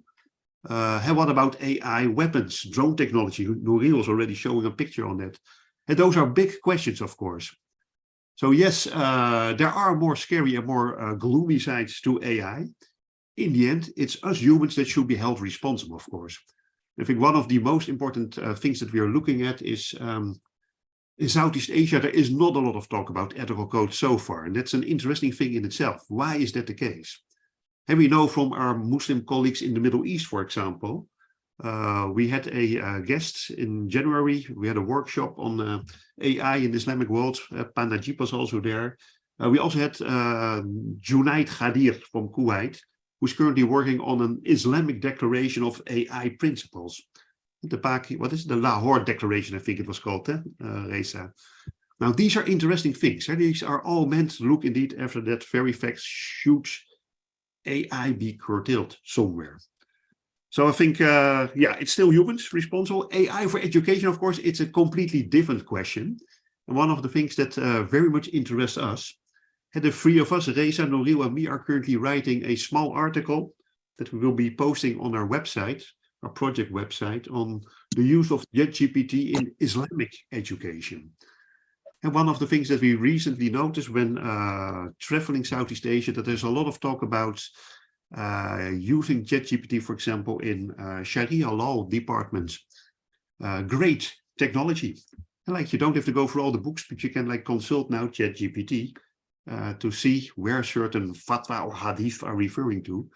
And what about AI weapons, drone technology? Nuril is already showing a picture on that. And those are big questions, of course. So yes, there are more scary and more gloomy sides to AI. In the end, it's us humans that should be held responsible, of course. I think one of the most important things that we are looking at is in Southeast Asia, there is not a lot of talk about ethical code so far. And that's an interesting thing in itself. Why is that the case? And we know from our Muslim colleagues in the Middle East, for example, we had a guest in January. We had a workshop on AI in the Islamic world. Najib was also there. We also had Junaid Ghadir from Kuwait, who's currently working on an Islamic declaration of AI principles. What is it? The Lahore Declaration, I think it was called, Reza. Now, these are interesting things. These are all meant to look indeed after that very fact, should AI be curtailed somewhere? So I think, yeah, it's still humans responsible. AI for education, of course, it's a completely different question. And one of the things that very much interests us, and the three of us, Reza, Nuril, and me, are currently writing a small article that we will be posting on our website, our project website, on the use of ChatGPT in Islamic education. And one of the things that we recently noticed when traveling Southeast Asia, that there's a lot of talk about using ChatGPT, for example, in Sharia law departments. Great technology. And like, you don't have to go through all the books, but you can like consult now ChatGPT to see where certain fatwa or hadith are referring to.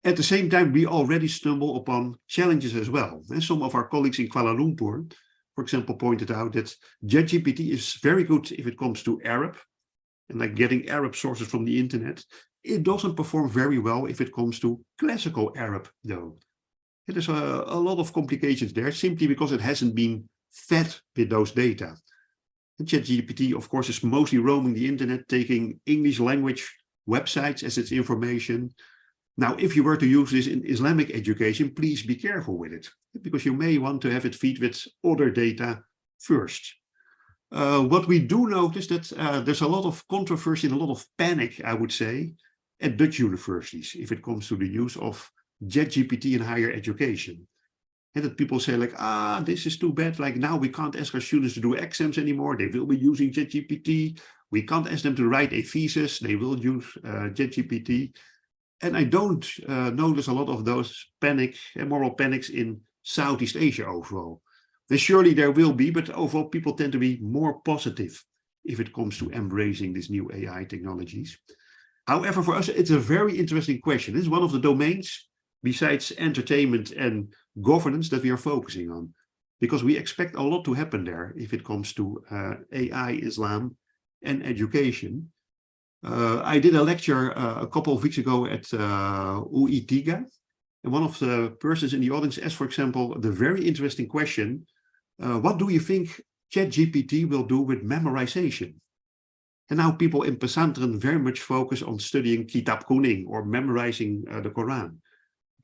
At the same time, we already stumble upon challenges as well. And some of our colleagues in Kuala Lumpur, for example, pointed out that ChatGPT is very good if it comes to Arab and like getting Arab sources from the internet. It doesn't perform very well if it comes to classical Arab, though. There's a lot of complications there simply because it hasn't been fed with those data. And ChatGPT, of course, is mostly roaming the internet, taking English language websites as its information. Now, if you were to use this in Islamic education, please be careful with it, because you may want to have it feed with other data first. What we do notice that there's a lot of controversy and a lot of panic, I would say, at Dutch universities if it comes to the use of ChatGPT in higher education. And that people say like, this is too bad. Like now we can't ask our students to do exams anymore. They will be using ChatGPT. We can't ask them to write a thesis. They will use ChatGPT. And I don't notice a lot of those panic and moral panics in Southeast Asia overall. Then surely there will be, but overall people tend to be more positive if it comes to embracing these new AI technologies. However, for us, it's a very interesting question. It's one of the domains besides entertainment and governance that we are focusing on, because we expect a lot to happen there if it comes to AI, Islam, and education. I did a lecture a couple of weeks ago at UI Tiga, and one of the persons in the audience asked, for example, the very interesting question, what do you think ChatGPT will do with memorization? And now people in Pesantren very much focus on studying Kitab Kuning or memorizing the Quran.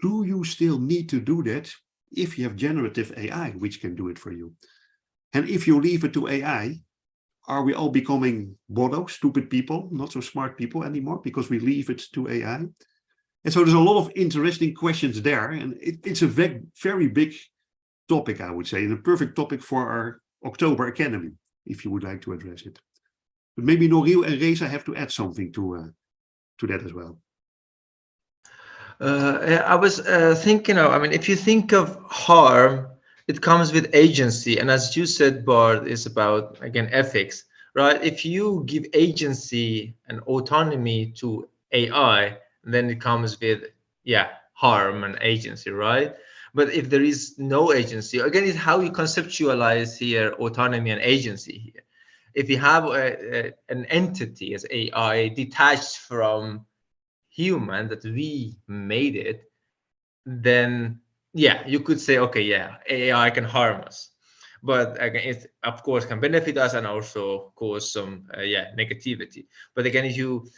Do you still need to do that if you have generative AI, which can do it for you? And if you leave it to AI, are we all becoming bodo, stupid people, not so smart people anymore because we leave it to AI? And so there's a lot of interesting questions there. And it's a very big topic, I would say, and a perfect topic for our October Academy, if you would like to address it. But maybe Nouriel and Reza have to add something to that as well. I was thinking of, I mean, if you think of harm, it comes with agency. And as you said, Bart, is about, again, ethics, right? If you give agency and autonomy to AI, then it comes with, yeah, harm and agency, right? But if there is no agency, again, it's how you conceptualize here autonomy and agency here. If you have an entity as AI detached from human, that we made it, then yeah, you could say, okay, yeah, AI can harm us, but again, it of course can benefit us and also cause some negativity. But again, if you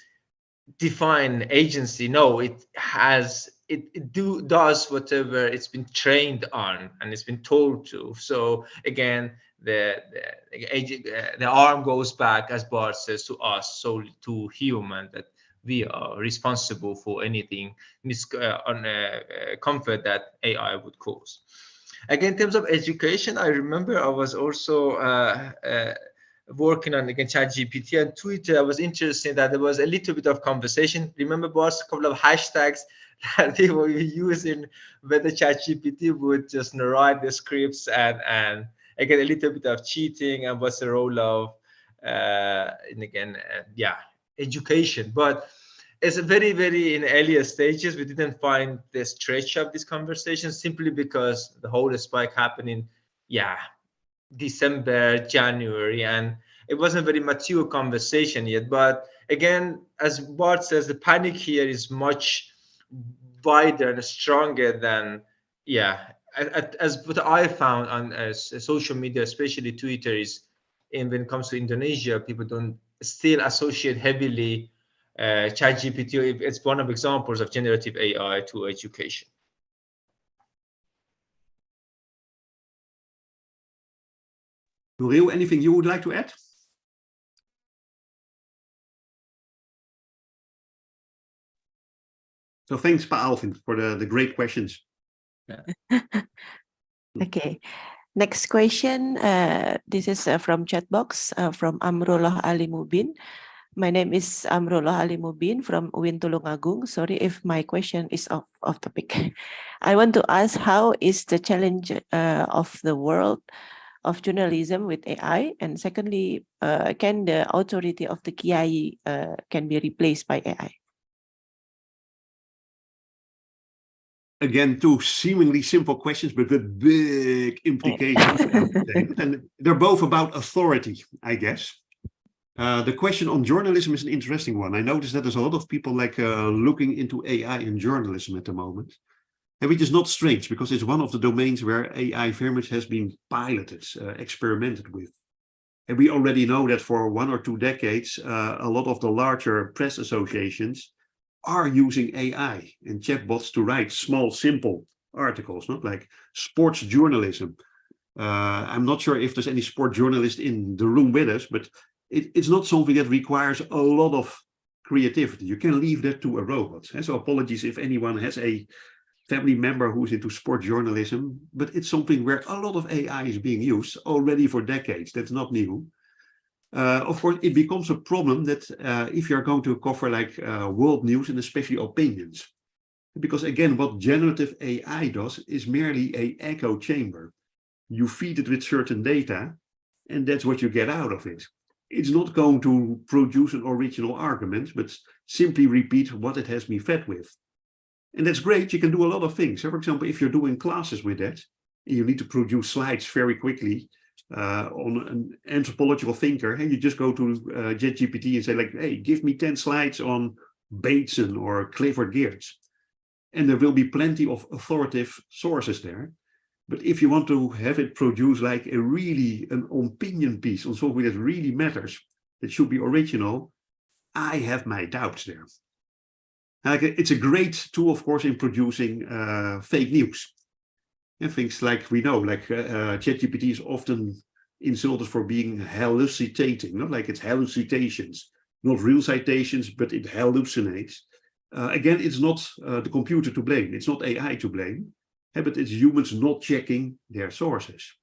define agency, no, it does whatever it's been trained on and it's been told to. So again, the arm goes back, as Bart says, to us, so to human, that we are responsible for anything comfort that AI would cause. Again, in terms of education, I remember I was also working on, again, ChatGPT and Twitter. I was interested that there was a little bit of conversation. Remember, boss, a couple of hashtags that they were using, where the ChatGPT would just write the scripts and again, a little bit of cheating and what's the role of, and again, education. But it's very, very in earlier stages. We didn't find the stretch of this conversation simply because the whole spike happened in, December, January, and it wasn't a very mature conversation yet. But again, as Bart says, the panic here is much wider and stronger than, as what I found on social media, especially Twitter, is, and when it comes to Indonesia, people don't still associate heavily ChatGPT. It's one of examples of generative AI to education. Nouriel, anything you would like to add? So thanks, Pa Alvin, for the great questions. Okay. Next question. This is from chat box from Amrullah Ali Mubin. My name is Amrullah Ali Mubin from UIN Tulungagung. Sorry if my question is off topic. I want to ask, how is the challenge of the world of journalism with AI? And secondly, can the authority of the Kiai can be replaced by AI? Again, two seemingly simple questions, but with big implications. And they're both about authority, I guess. The question on journalism is an interesting one. I noticed that there's a lot of people looking into AI in journalism at the moment. And which is not strange, because it's one of the domains where AI very much has been piloted, experimented with. And we already know that for 1 or 2 decades, a lot of the larger press associations are using AI and chatbots to write small, simple articles, not like sports journalism. I'm not sure if there's any sport journalist in the room with us, but it's not something that requires a lot of creativity. You can leave that to a robot. And so apologies if anyone has a family member who's into sport journalism, but it's something where a lot of AI is being used already for decades. That's not new. Of course, it becomes a problem that if you're going to cover like world news and especially opinions, because again, what generative AI does is merely an echo chamber. You feed it with certain data, and that's what you get out of it. It's not going to produce an original argument, but simply repeat what it has been fed with. And that's great. You can do a lot of things. So for example, if you're doing classes with that, you need to produce slides very quickly on an anthropological thinker, and you just go to ChatGPT and say like, hey, give me 10 slides on Bateson or Clifford Geertz. And there will be plenty of authoritative sources there. But if you want to have it produce like an opinion piece on something that really matters, that should be original, I have my doubts there. Like, it's a great tool, of course, in producing fake news. And things like we know, like ChatGPT is often insulted for being hallucinating, not like it's hallucinations, not real citations, but it hallucinates. Again, it's not the computer to blame. It's not AI to blame, but it's humans not checking their sources.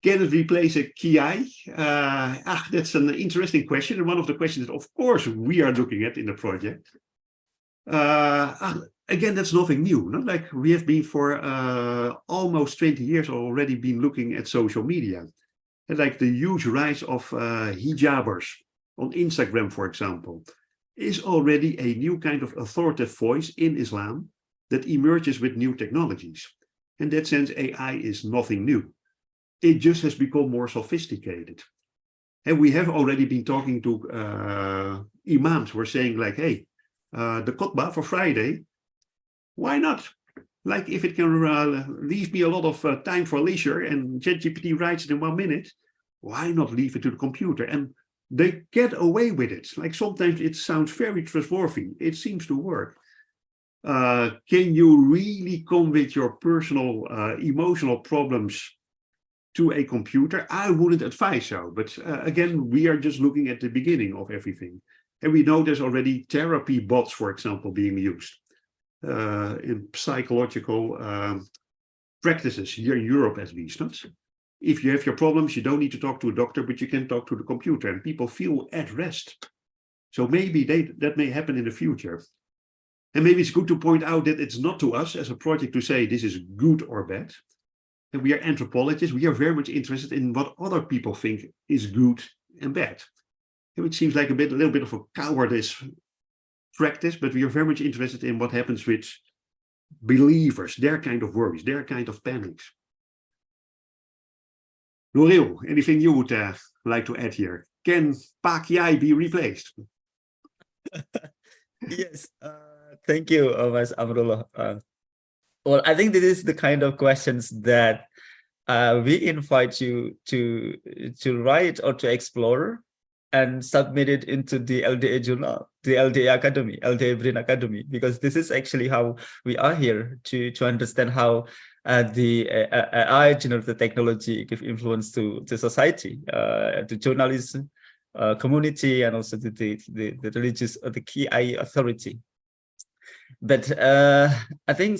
Can it replace a KI? That's an interesting question, and one of the questions that, of course, we are looking at in the project. Again, that's nothing new. Not like we have been for almost 20 years already been looking at social media. And like the huge rise of hijabers on Instagram, for example, is already a new kind of authoritative voice in Islam that emerges with new technologies. In that sense, AI is nothing new. It just has become more sophisticated. And we have already been talking to imams who are saying like, hey, the khutbah for Friday, why not? Like if it can leave me a lot of time for leisure and ChatGPT writes it in 1 minute, why not leave it to the computer? And they get away with it. Like sometimes it sounds very trustworthy. It seems to work. Can you really come with your personal emotional problems to a computer? I wouldn't advise so. But again, we are just looking at the beginning of everything. And we know there's already therapy bots, for example, being used in psychological practices here in Europe, at least. Not? If you have your problems, you don't need to talk to a doctor, but you can talk to the computer, and people feel at rest. So maybe that may happen in the future. And maybe it's good to point out that it's not to us as a project to say this is good or bad. And we are anthropologists. We are very much interested in what other people think is good and bad. It seems like a little bit of a cowardice practice, but we are very much interested in what happens with believers, their kind of worries, their kind of panics. Noril, anything you would like to add here? Can PAKI be replaced? Yes, thank you, Mas Amrullah. Well, I think this is the kind of questions that we invite you to write or to explore and submit it into the LDA journal, the LDA Academy, LDA BRIN Academy, because this is actually how we are here to understand how the AI generative technology give influence to society, to journalism, community, and also the religious or the key authority. But I think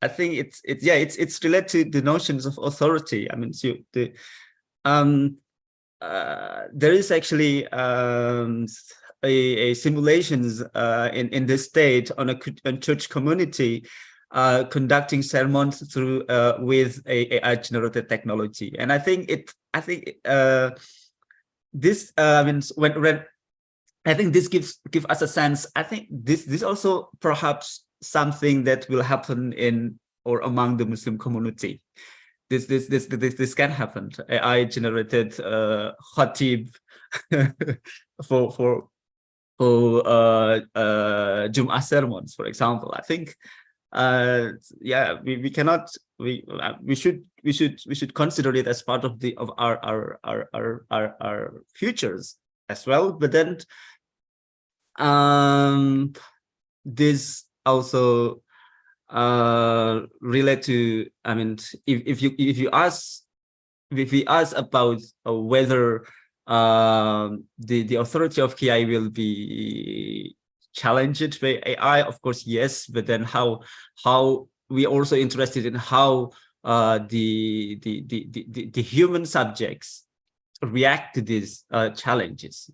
it's related to the notions of authority. I mean, so there is actually a simulations in this state on a church community conducting sermons through with AI generated technology, and I think this I mean when I think this give us a sense. I think this also perhaps something that will happen in or among the Muslim community. This can happen. AI generated khatib for Jum'ah sermons, for example. I think we cannot we should consider it as part of our futures as well. But then this also relate to, I mean, if we ask about whether the authority of KI will be challenged by AI, of course, yes. But then how we also interested in how the human subjects react to these challenges,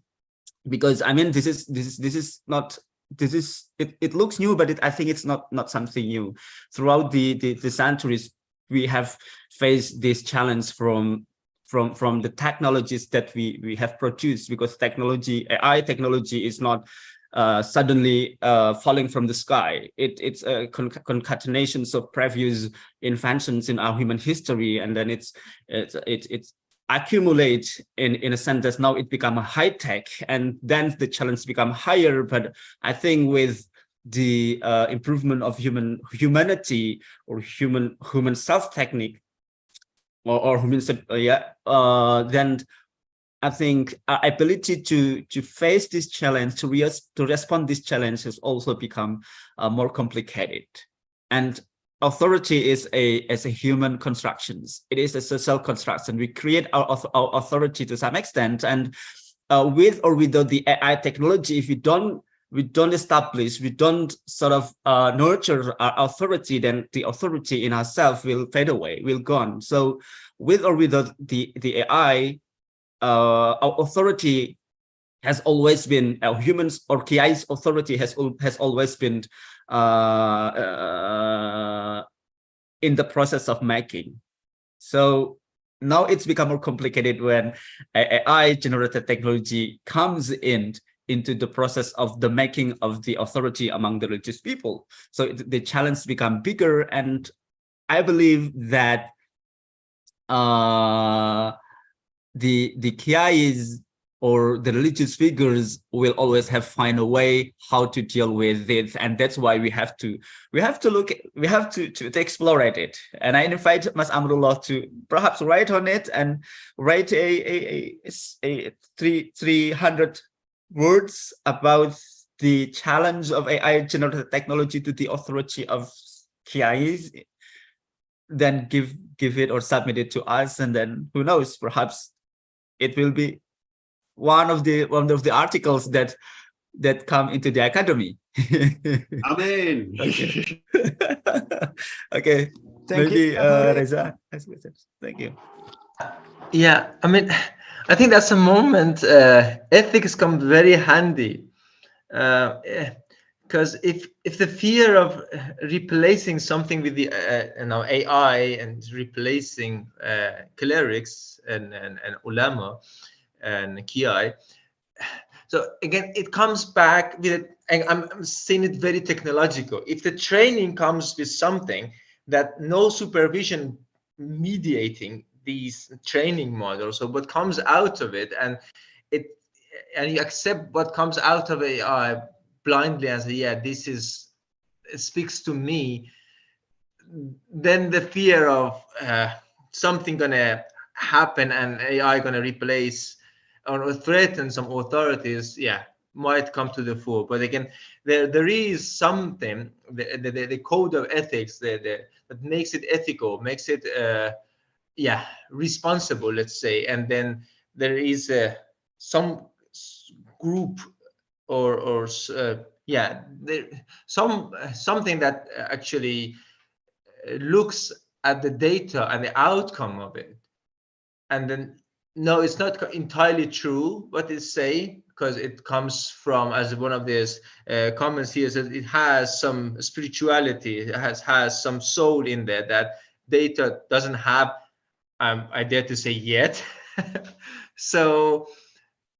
because I mean this is not, it looks new, but I think it's not something new. Throughout the centuries, we have faced this challenge from the technologies that we have produced, because AI technology is not suddenly falling from the sky. It's a concatenations of previous inventions in our human history, and then it's accumulate in a sense that now it become a high tech, and then the challenge become higher. But I think with the improvement of humanity or human self technique or human then I think our ability to face this challenge, to respond this challenge, has also become more complicated. And authority is a human constructions. It is a social construction. We create our authority to some extent, and with or without the AI technology, if we don't establish, we don't sort of nurture our authority, then the authority in ourselves will fade away, will gone. So with or without the AI, our authority has always been, humans or KI's authority has always been in the process of making. So now it's become more complicated when AI generated technology comes into the process of the making of the authority among the religious people. So the challenge become bigger, and I believe that the KIs or the religious figures will always find a way how to deal with it, and that's why we have to explore it. And I invite Mas Amrullah to perhaps write on it, and write a 300 words about the challenge of AI generated technology to the authority of KIs. Then give it or submit it to us, and then who knows, perhaps it will be one of the articles that come into the academy. Amen. Okay. Okay. Thank Maybe you. Reza. Thank you. Yeah, I mean, I think that's a moment ethics come very handy, because if the fear of replacing something with the AI and replacing clerics and ulama and Kiai, so again it comes back with it, and I'm seeing it very technological. If the training comes with something that no supervision mediating these training models, so what comes out of it, and you accept what comes out of AI blindly and say, yeah, it speaks to me, then the fear of something gonna happen and AI gonna replace or threaten some authorities, yeah, might come to the fore. But again, there is something, the code of ethics that makes it ethical, makes it responsible, let's say. And then there is some group or something that actually looks at the data and the outcome of it, and then no, it's not entirely true what it say, because it comes from, as one of these comments here says, it has some spirituality, it has some soul in there that data doesn't have, I dare to say, yet. So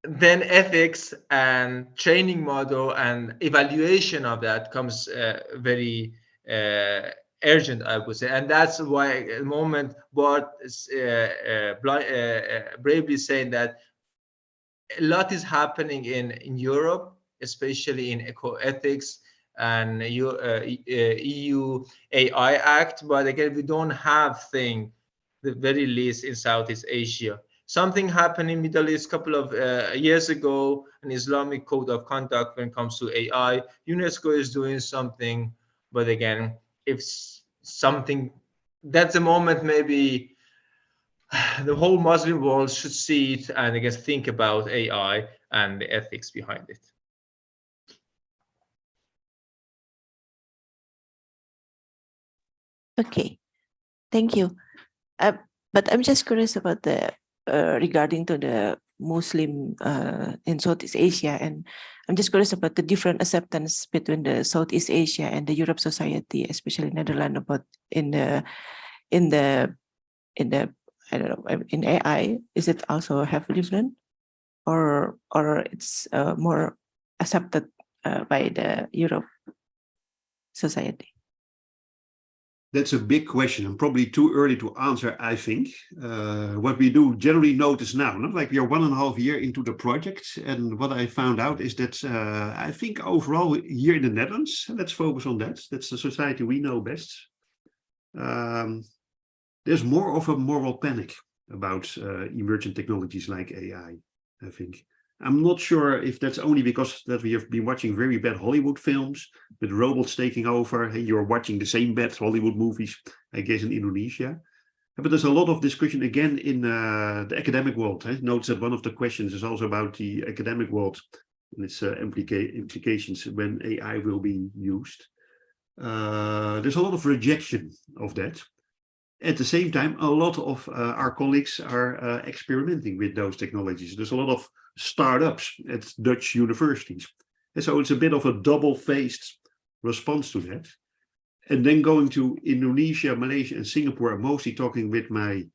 then ethics and training model and evaluation of that comes very urgent, I would say. And that's why at the moment Bart is bravely saying that a lot is happening in Europe, especially in eco-ethics, and EU AI Act, but again, we don't have thing, the very least in Southeast Asia. Something happened in Middle East a couple of years ago, an Islamic code of conduct when it comes to AI. UNESCO is doing something, but again, if something, that's the moment maybe the whole Muslim world should see it and again think about AI and the ethics behind it. Okay, thank you. But I'm just curious about the regarding to the Muslim in Southeast Asia, and I'm just curious about the different acceptance between the Southeast Asia and the Europe society, especially Netherlands, about in the I don't know, in AI. Is it also have different, or it's more accepted by the Europe society? That's a big question and probably too early to answer, I think. What we do generally notice now, not like we are 1.5 years into the project, and what I found out is that I think overall here in the Netherlands, let's focus on that. That's the society we know best. There's more of a moral panic about emergent technologies like AI, I think. I'm not sure if that's only because that we have been watching very bad Hollywood films with robots taking over. Hey, you're watching the same bad Hollywood movies, I guess, in Indonesia. But there's a lot of discussion again in the academic world. Notice that one of the questions is also about the academic world and its implications when AI will be used. There's a lot of rejection of that. At the same time, a lot of our colleagues are experimenting with those technologies. There's a lot of startups at Dutch universities. And so it's a bit of a double-faced response to that. And then going to Indonesia, Malaysia, and Singapore, I'm mostly talking with my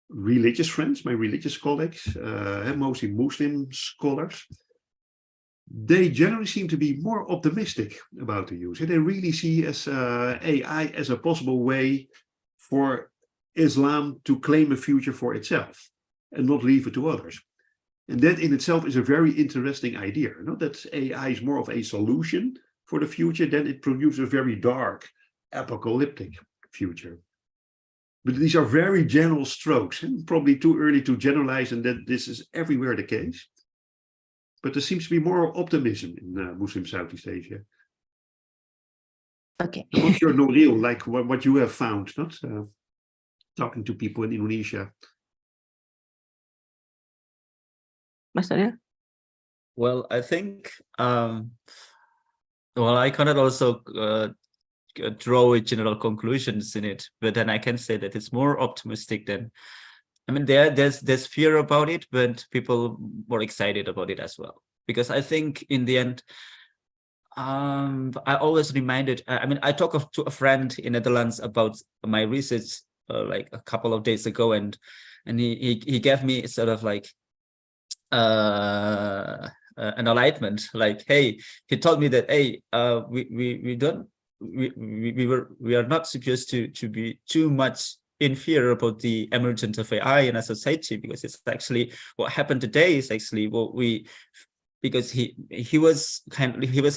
religious friends, my religious colleagues, mostly Muslim scholars. They generally seem to be more optimistic about the use. They really see as AI as a possible way for Islam to claim a future for itself and not leave it to others. And that in itself is a very interesting idea. Not that AI is more of a solution for the future, then it produces a very dark, apocalyptic future. But these are very general strokes, and probably too early to generalize, and that this is everywhere the case. But there seems to be more optimism in Muslim Southeast Asia. Okay. I'm not sure, Nouril, like what you have found, not talking to people in Indonesia. Mas Nouril? Well, I think, well, I cannot also draw general conclusions in it, but then I can say that it's more optimistic than, I mean, there's fear about it, but people more excited about it as well. Because I think in the end, I always reminded, I mean, I talked to a friend in Netherlands about my research like a couple of days ago, and he gave me sort of like an enlightenment, like, hey, he told me that, hey, we are not supposed to be too much in fear about the emergence of AI in a society, because it's actually what happened today is actually what we, because he was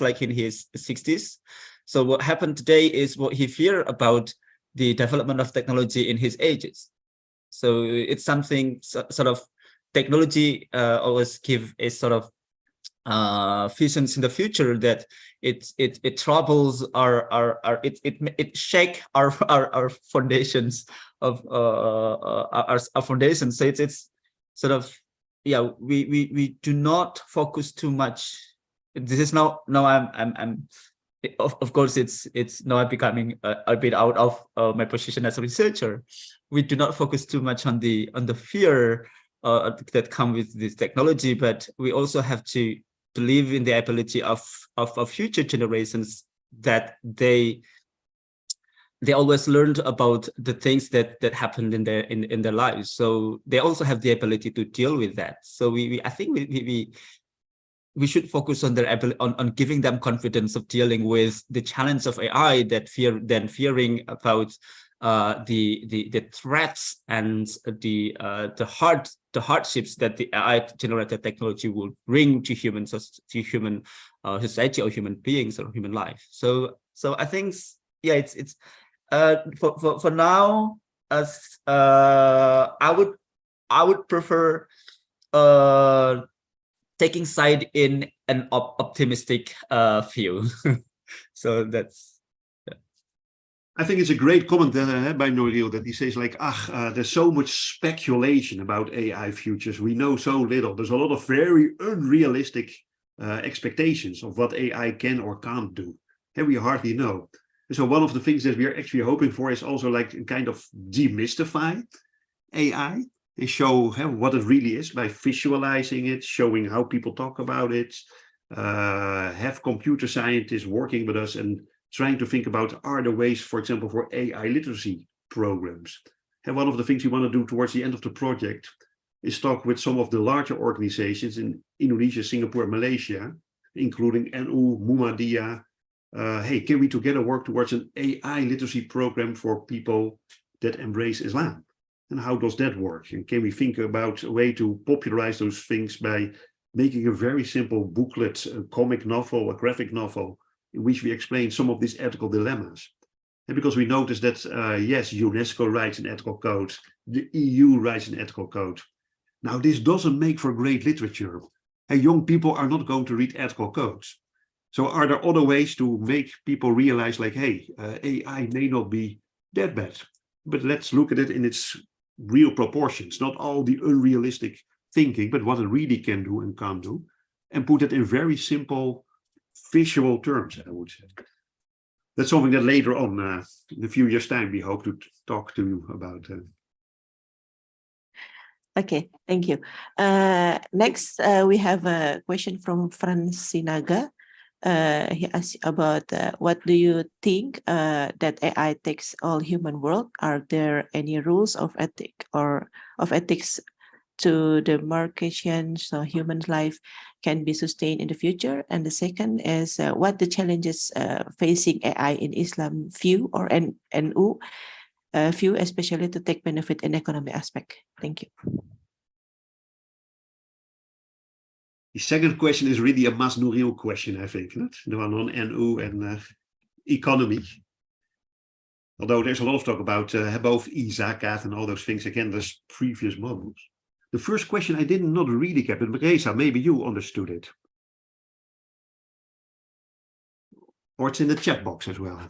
like in his 60s. So what happened today is what he feared about the development of technology in his ages. So it's something sort of technology always give a sort of visions in the future that it troubles it shake our foundations of our foundations. So it's sort of, yeah, we do not focus too much. This is now I'm of course it's now I'm becoming a bit out of my position as a researcher. We do not focus too much on the fear that come with this technology, but we also have to live in the ability of future generations, that they always learned about the things that happened in their lives. So they also have the ability to deal with that. So I think we should focus on their ability, on giving them confidence of dealing with the challenge of AI, that fearing about the threats and the hardships that the AI generated technology will bring to human society or human beings or human life. So I think it's for now, as I would prefer taking side in an optimistic view. So that's. I think it's a great comment by Nouriel that he says like, there's so much speculation about AI futures. We know so little. There's a lot of very unrealistic expectations of what AI can or can't do. And we hardly know. And so one of the things that we're actually hoping for is also like kind of demystify AI and show what it really is by visualizing it, showing how people talk about it, have computer scientists working with us and trying to think about, are there ways, for example, for AI literacy programs? And one of the things we want to do towards the end of the project is talk with some of the larger organizations in Indonesia, Singapore, Malaysia, including NU, Muhammadiyah. Hey, can we together work towards an AI literacy program for people that embrace Islam? And how does that work? And can we think about a way to popularize those things by making a very simple booklet, a comic novel, a graphic novel, in which we explain some of these ethical dilemmas? And because we notice that, yes, UNESCO writes an ethical code, the EU writes an ethical code. Now, this doesn't make for great literature. And young people are not going to read ethical codes. So are there other ways to make people realize like, hey, AI may not be that bad, but let's look at it in its real proportions, not all the unrealistic thinking, but what it really can do and can't do, and put it in very simple visual terms, I would say. That's something that later on, in a few years' time, we hope to talk to you about. Okay, thank you. Next, we have a question from Francinaga. He asked about what do you think that AI takes all human world? Are there any rules of ethics to the demarcation so human life can be sustained in the future? And the second is what the challenges facing AI in Islam view or NU view, especially to take benefit in economic aspect. Thank you. The second question is really a Mas Nouriel question, I think, not? The one on NU and economy. Although there's a lot of talk about both zakat and all those things, again, there's previous models. The first question I did not really get, but Reza, maybe you understood it. Or it's in the chat box as well.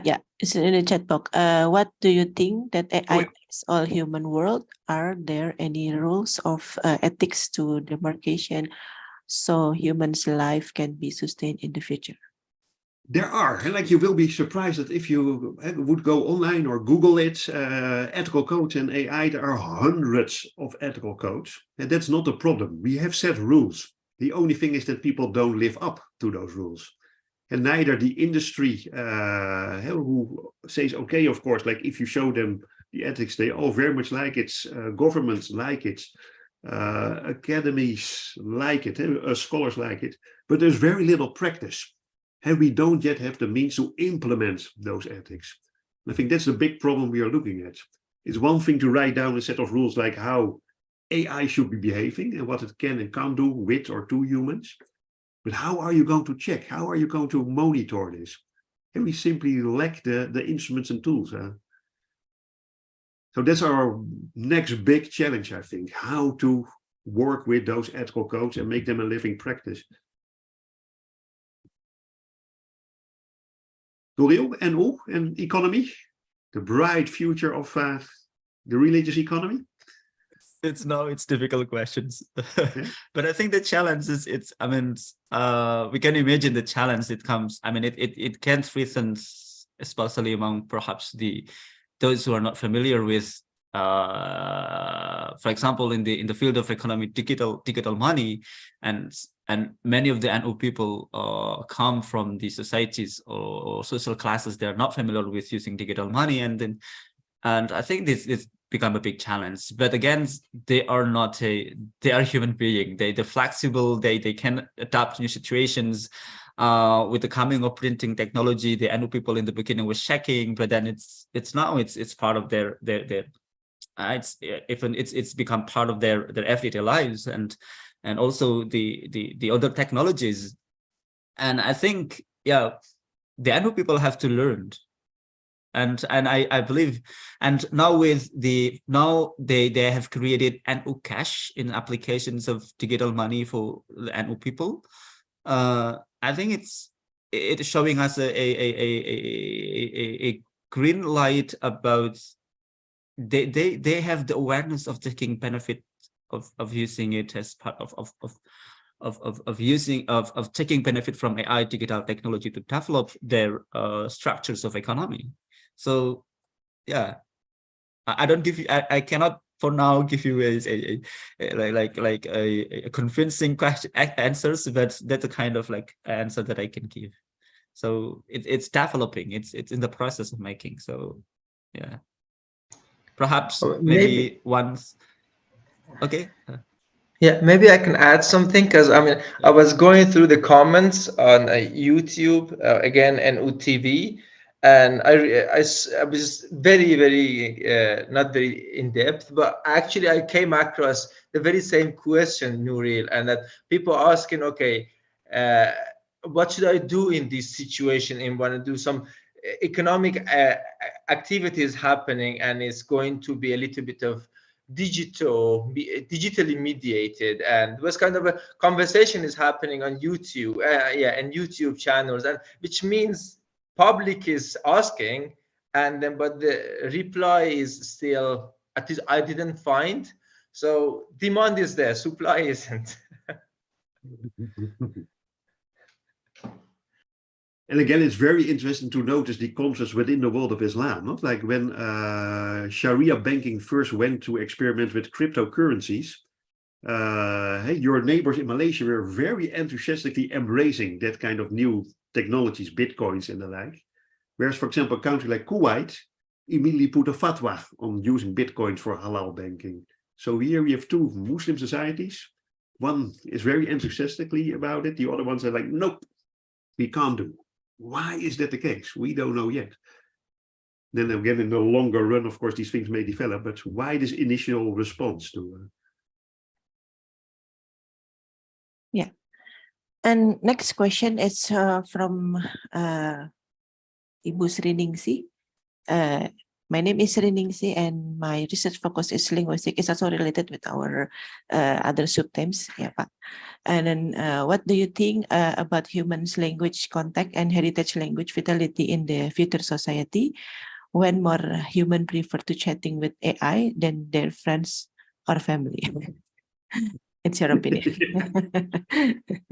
Yeah, it's in the chat box. What do you think that AI takes all human world? Are there any rules of ethics to demarcation so humans' life can be sustained in the future? There are, and like you will be surprised that if you would go online or Google it, ethical codes and AI, there are hundreds of ethical codes. And that's not a problem. We have set rules. The only thing is that people don't live up to those rules. And neither the industry who says, okay, of course, like if you show them the ethics, they all very much like it, governments like it, academies like it, scholars like it, but there's very little practice. And we don't yet have the means to implement those ethics. I think that's the big problem we are looking at. It's one thing to write down a set of rules like how AI should be behaving and what it can and can't do with or to humans. But how are you going to check? How are you going to monitor this? And we simply lack the instruments and tools. So that's our next big challenge, I think, how to work with those ethical codes and make them a living practice. Nouriel, NU and economy, the bright future of the religious economy? It's difficult questions. Yeah. But I think the challenge is we can imagine the challenge it comes. I mean, it can threaten, especially among perhaps those who are not familiar with, for example, in the field of economic digital money, and many of the NU people come from the societies or social classes that are not familiar with using digital money, and I think this become a big challenge. But again, they are human beings. They're flexible. They can adapt to new situations. with the coming of printing technology, the NU people in the beginning was checking, but then it's part of their it's become part of their everyday lives, and also the other technologies. And I think, yeah, the NU people have to learn. And I believe, and now they have created NU Cash in applications of digital money for the NU people. I think it's showing us a green light about they have the awareness of taking benefit of using it as part of taking benefit from AI digital technology to develop their structures of economy. So yeah, I don't give you, I cannot for now give you a convincing answers, but that's a kind of like answer that I can give. So it's developing, it's in the process of making. So yeah, perhaps maybe once. Okay. Yeah, maybe I can add something, because I mean, I was going through the comments on YouTube again and UTV, and I was very not very in depth, but actually I came across the very same question, Nuril, and that people asking, okay, what should I do in this situation, and want to do some economic activities happening, and it's going to be a little bit of digitally mediated, and was kind of a conversation is happening on YouTube, and YouTube channels, and which means public is asking, and then but the reply is still, at least I didn't find. So demand is there, supply isn't. And again, it's very interesting to notice the concepts within the world of Islam. Not like when Sharia banking first went to experiment with cryptocurrencies. Hey, your neighbors in Malaysia were very enthusiastically embracing that kind of new technologies, bitcoins and the like. Whereas, for example, a country like Kuwait immediately put a fatwa on using bitcoins for halal banking. So here we have two Muslim societies. One is very enthusiastically about it. The other ones are like, nope, we can't do. Why is that the case? We don't know yet. Then again, in the longer run, of course, these things may develop, but why this initial response to... Yeah. And next question is from Ibu Sriningsi. My name is Sriningsi, and my research focus is linguistic. It's also related with our other subthemes. Yeah, Pak. And then what do you think about humans' language contact and heritage language vitality in the future society, when more human prefer to chatting with AI than their friends or family? It's your opinion.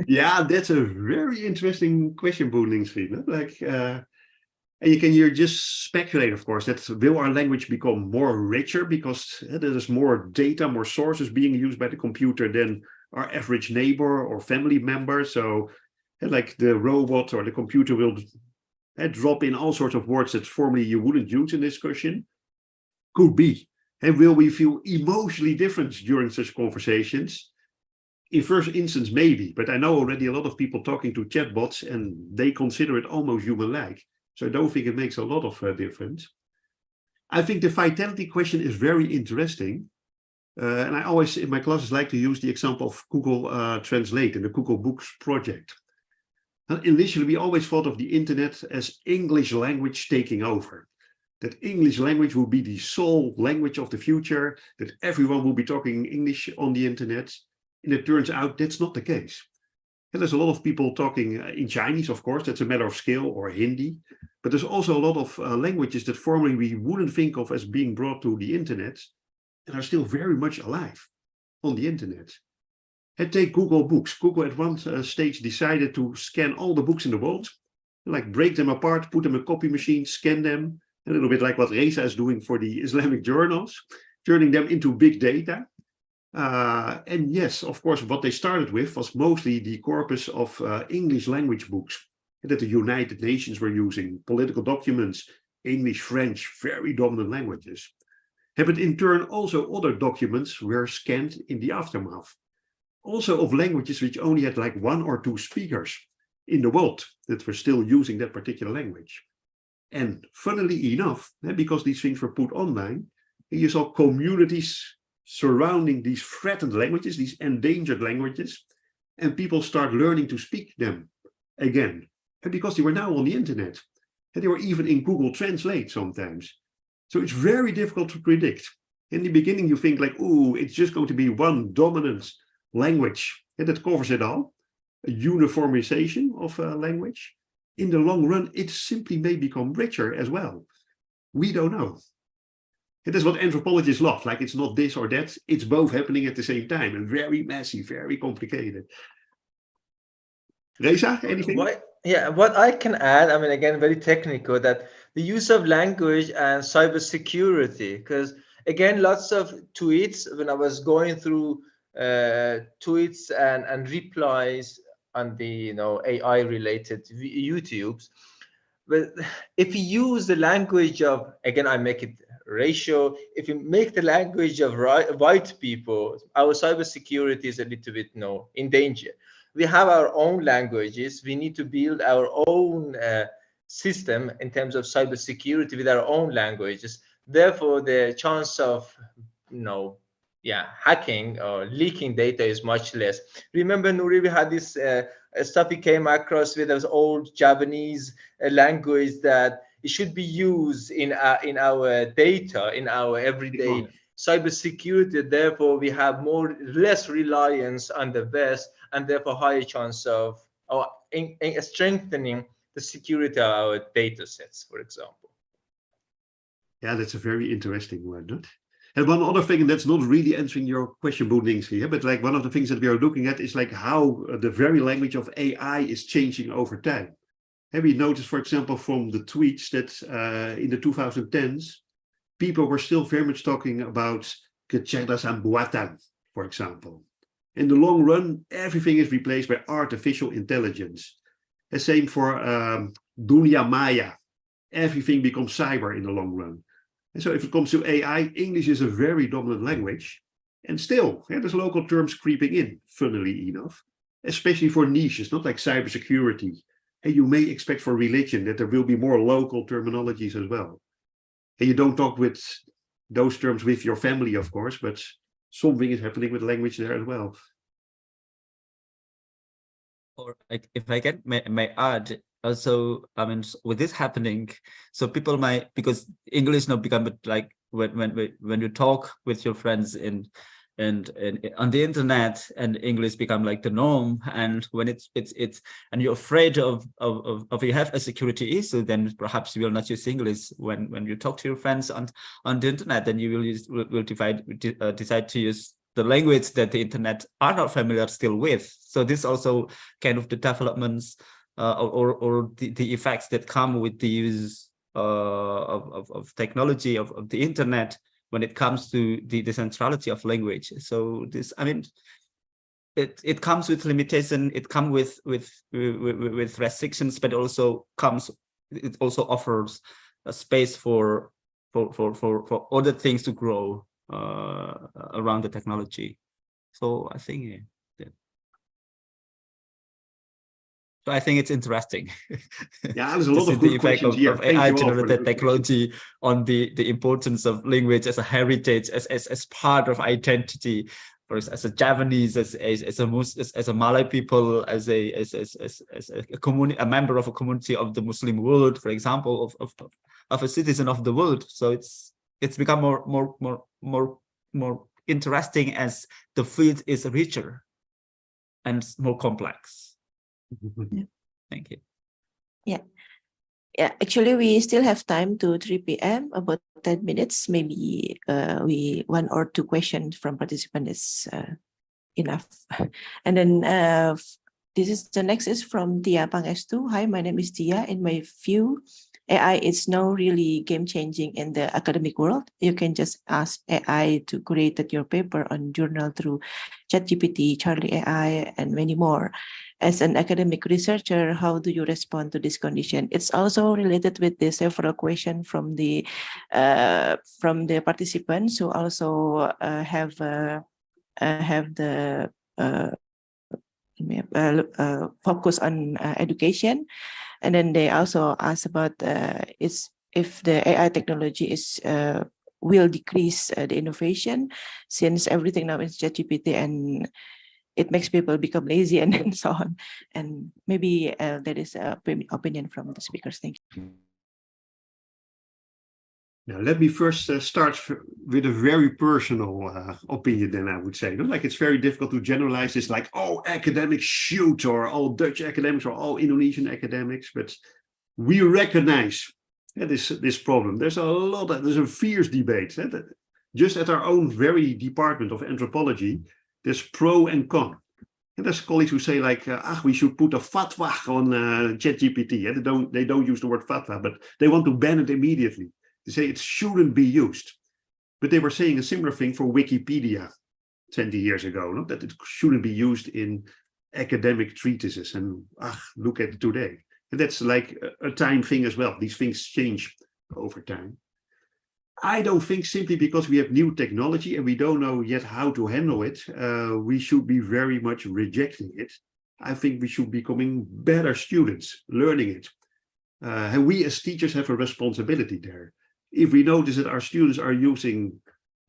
Yeah, that's a very interesting question, Boelingsveen. Like, and you can here just speculate, of course, that will our language become more richer because there is more data, more sources being used by the computer than our average neighbor or family member. So like the robot or the computer will drop in all sorts of words that formerly you wouldn't use in discussion. Could be. And will we feel emotionally different during such conversations? In first instance, maybe, but I know already a lot of people talking to chatbots and they consider it almost human-like. So I don't think it makes a lot of difference. I think the vitality question is very interesting. And I always, in my classes, like to use the example of Google Translate and the Google Books project. Initially, we always thought of the internet as English language taking over. That English language will be the sole language of the future, that everyone will be talking English on the internet. And it turns out that's not the case. And there's a lot of people talking in Chinese, of course, that's a matter of skill, or Hindi. But there's also a lot of languages that formerly we wouldn't think of as being brought to the internet and are still very much alive on the internet. And take Google Books. Google at one stage decided to scan all the books in the world, like break them apart, put them in a copy machine, scan them, a little bit like what Reza is doing for the Islamic journals, turning them into big data. And yes, of course, what they started with was mostly the corpus of English language books that the United Nations were using, political documents, English, French, very dominant languages. But in turn, also other documents were scanned in the aftermath. Also of languages which only had like one or two speakers. in the world that were still using that particular language. And funnily enough, because these things were put online, you saw communities surrounding these threatened languages, these endangered languages, and people start learning to speak them again. And because they were now on the internet, and they were even in Google Translate sometimes. So it's very difficult to predict. In the beginning, you think like, oh, it's just going to be one dominant language that covers it all, a uniformization of a language. In the long run, it simply may become richer as well. We don't know. It is what anthropologists love, like it's not this or that, it's both happening at the same time, and very messy, very complicated. Reza, anything? What I can add, I mean, again, very technical, that the use of language and cybersecurity, because again, lots of tweets, when I was going through tweets and replies on the AI related YouTubes, but if you use the language of, again, I make it ratio, if you make the language of white people, our cybersecurity is a little bit in danger. We have our own languages. We need to build our own system in terms of cybersecurity with our own languages. Therefore, the chance of hacking or leaking data is much less. Remember, Nuri, we had this stuff we came across with those old Japanese language that it should be used in our data, in our everyday cybersecurity. Therefore, we have less reliance on the West, and therefore higher chance of strengthening the security of our data sets, for example. Yeah, that's a very interesting one. And one other thing, and that's not really answering your question, Boonings, here, but like one of the things that we are looking at is like how the very language of AI is changing over time. And we noticed, for example, from the tweets that in the 2010s, people were still very much talking about kecerdasan buatan, for example. In the long run, everything is replaced by artificial intelligence. The same for dunia maya. Everything becomes cyber in the long run. And so if it comes to AI, English is a very dominant language. And still, there's local terms creeping in, funnily enough, especially for niches, not like cybersecurity. And you may expect for religion that there will be more local terminologies as well. And you don't talk with those terms with your family, of course, but something is happening with language there as well. Or if I may add, also, I mean, with this happening, so people might, because English now become like when you talk with your friends and on the internet, and English become like the norm, and when it's and you're afraid of you have a security issue, then perhaps you will not use English when you talk to your friends on the internet. Then you will decide to use the language that the internet are not familiar still with. So this also kind of the developments or the effects that come with the use of technology of the internet when it comes to the centrality of language. So this, I mean, it comes with limitation. It comes with restrictions, but it also offers a space for other things to grow around the technology. So I think it's interesting. Yeah, there's a lot of good questions here. Of AI generated technology on the importance of language as a heritage, as part of identity, or as a Japanese, as a Malay people, as a community, a member of a community of the Muslim world, for example, of a citizen of the world. So it's become more interesting as the field is richer and more complex. Yeah. Thank you. Yeah, actually, we still have time to 3 p.m., about 10 minutes. Maybe one or two questions from participants is enough. And then the next is from Tia Pangestu. Hi, my name is Tia. In my view, AI is now really game-changing in the academic world. You can just ask AI to create your paper on journal through ChatGPT, Charlie AI, and many more. As an academic researcher, how do you respond to this condition? It's also related with the several questions from the participants who also have the focus on education. And then they also ask about if the AI technology will decrease the innovation, since everything now is ChatGPT and it makes people become lazy and then so on. And maybe that is an opinion from the speakers. Thank you. Now, let me first start with a very personal opinion, then I would say. Like, it's very difficult to generalize this, like, oh, academics shoot, or all Dutch academics, or all Indonesian academics. But we recognize this problem. There's a fierce debate. Just at our own very department of anthropology, there's pro and con. And there's colleagues who say, like, we should put a fatwa on ChatGPT. They don't use the word fatwa, but they want to ban it immediately. They say it shouldn't be used. But they were saying a similar thing for Wikipedia 20 years ago, no? That it shouldn't be used in academic treatises. And look at it today. And that's like a time thing as well. These things change over time. I don't think simply because we have new technology and we don't know yet how to handle it, we should be very much rejecting it. I think we should be becoming better students, learning it. And we as teachers have a responsibility there. If we notice that our students are using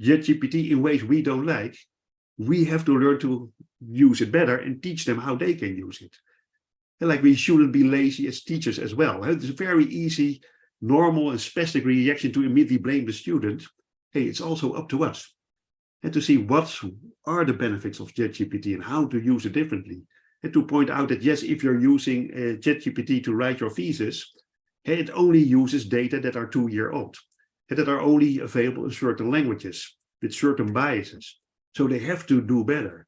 ChatGPT in ways we don't like, we have to learn to use it better and teach them how they can use it. And like, we shouldn't be lazy as teachers as well. It's very easy, normal and spastic reaction to immediately blame the student. Hey, it's also up to us. And to see what are the benefits of ChatGPT and how to use it differently. And to point out that, yes, if you're using ChatGPT to write your thesis, it only uses data that are 2-year-old, and that are only available in certain languages with certain biases. So they have to do better.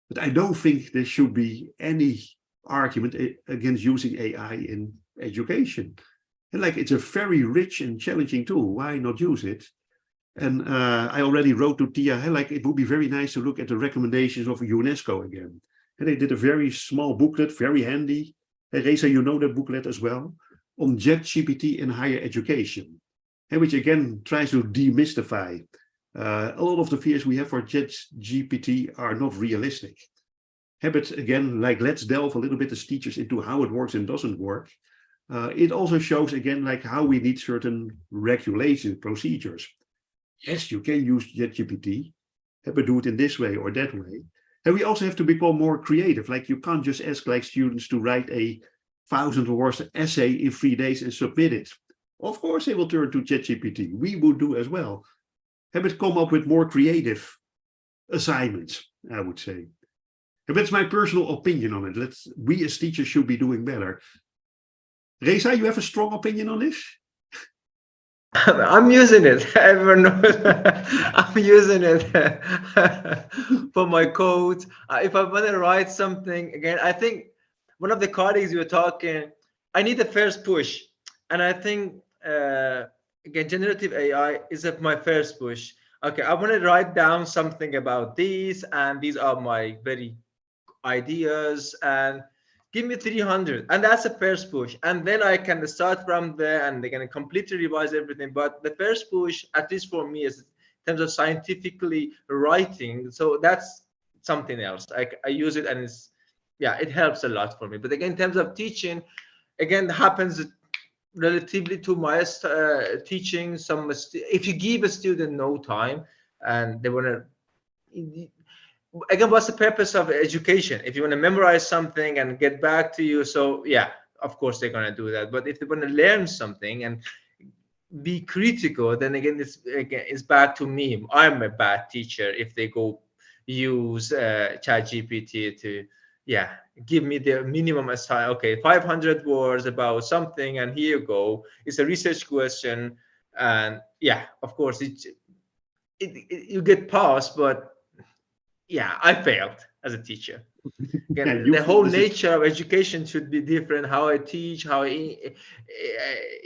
But I don't think there should be any argument against using AI in education. And like, it's a very rich and challenging tool. Why not use it? And I already wrote to Tia, like, it would be very nice to look at the recommendations of UNESCO again. And they did a very small booklet, very handy. And Reza, you know that booklet as well, on ChatGPT in higher education. And which again tries to demystify a lot of the fears we have for ChatGPT are not realistic. But again, like, let's delve a little bit as teachers into how it works and doesn't work. It also shows again, like, how we need certain regulation procedures. Yes, you can use ChatGPT, but do it in this way or that way. And we also have to become more creative. Like, you can't just ask like students to write a 1,000-word essay in 3 days and submit it. Of course, they will turn to ChatGPT. We would do as well. But come up with more creative assignments, I would say. And that's my personal opinion on it. We as teachers should be doing better. Reza, you have a strong opinion on this? I'm using it. Everyone knows I'm using it for my code. If I want to write something, again, I think one of the colleagues you were talking, I need the first push. And I think, again, generative AI is my first push. Okay, I want to write down something about these, and these are my very ideas, and give me 300, and that's the first push. And then I can start from there, and they're going to completely revise everything. But the first push, at least for me, is in terms of scientifically writing. So that's something else. I use it, and it helps a lot for me. But again, in terms of teaching, again, happens relatively to my teaching. If you give a student no time and they want to, again, what's the purpose of education? If you want to memorize something and get back to you, so yeah, of course they're going to do that. But if they want to learn something and be critical, then again, it's back to me. I'm a bad teacher if they go use ChatGPT to give me the minimum assignment. Okay, 500 words about something, and here you go. It's a research question, and of course you get passed, but I failed as a teacher. Again, the whole nature of education should be different. How I teach, how I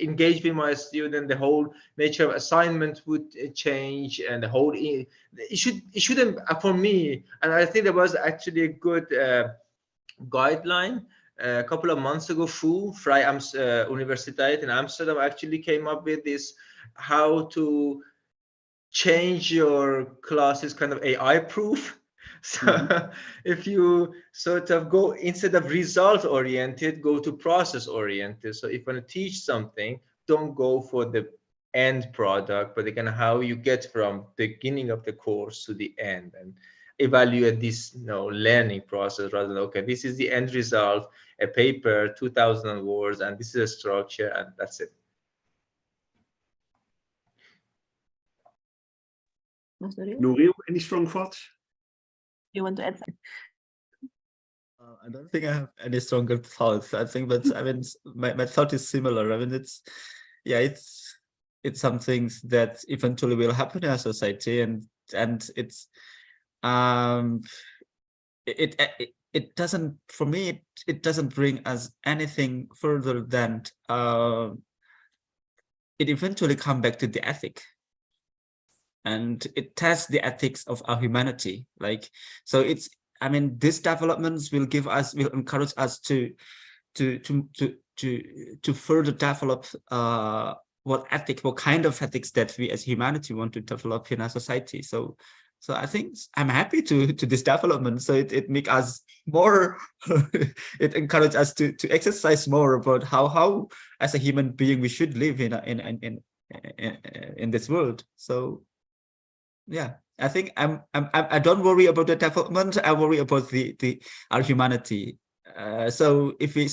engage with my student, the whole nature of assignment would change, and the whole it shouldn't for me. And I think there was actually a good guideline a couple of months ago. Vrije Universiteit in Amsterdam actually came up with this, how to change your classes kind of AI proof. So if you sort of go, instead of result oriented, go to process oriented. So if you want to teach something, don't go for the end product, but again, how you get from beginning of the course to the end, and evaluate this, learning process rather than, okay, this is the end result, a paper, 2,000 words, and this is a structure, and that's it. Nouril, any strong thoughts? You want to add something? I don't think I have any stronger thoughts. I think, but I mean, my thought is similar. I mean, it's some things that eventually will happen in our society, and it's it doesn't, for me, it doesn't bring us anything further than it eventually come back to the ethic, and it tests the ethics of our humanity. Like, so it's, I mean, these developments will encourage us to further develop what kind of ethics that we as humanity want to develop in our society. So I think I'm happy to this development. So it make us more, it encourages us to exercise more about how as a human being we should live in this world. So yeah, I think I don't worry about the development. I worry about our humanity. So if we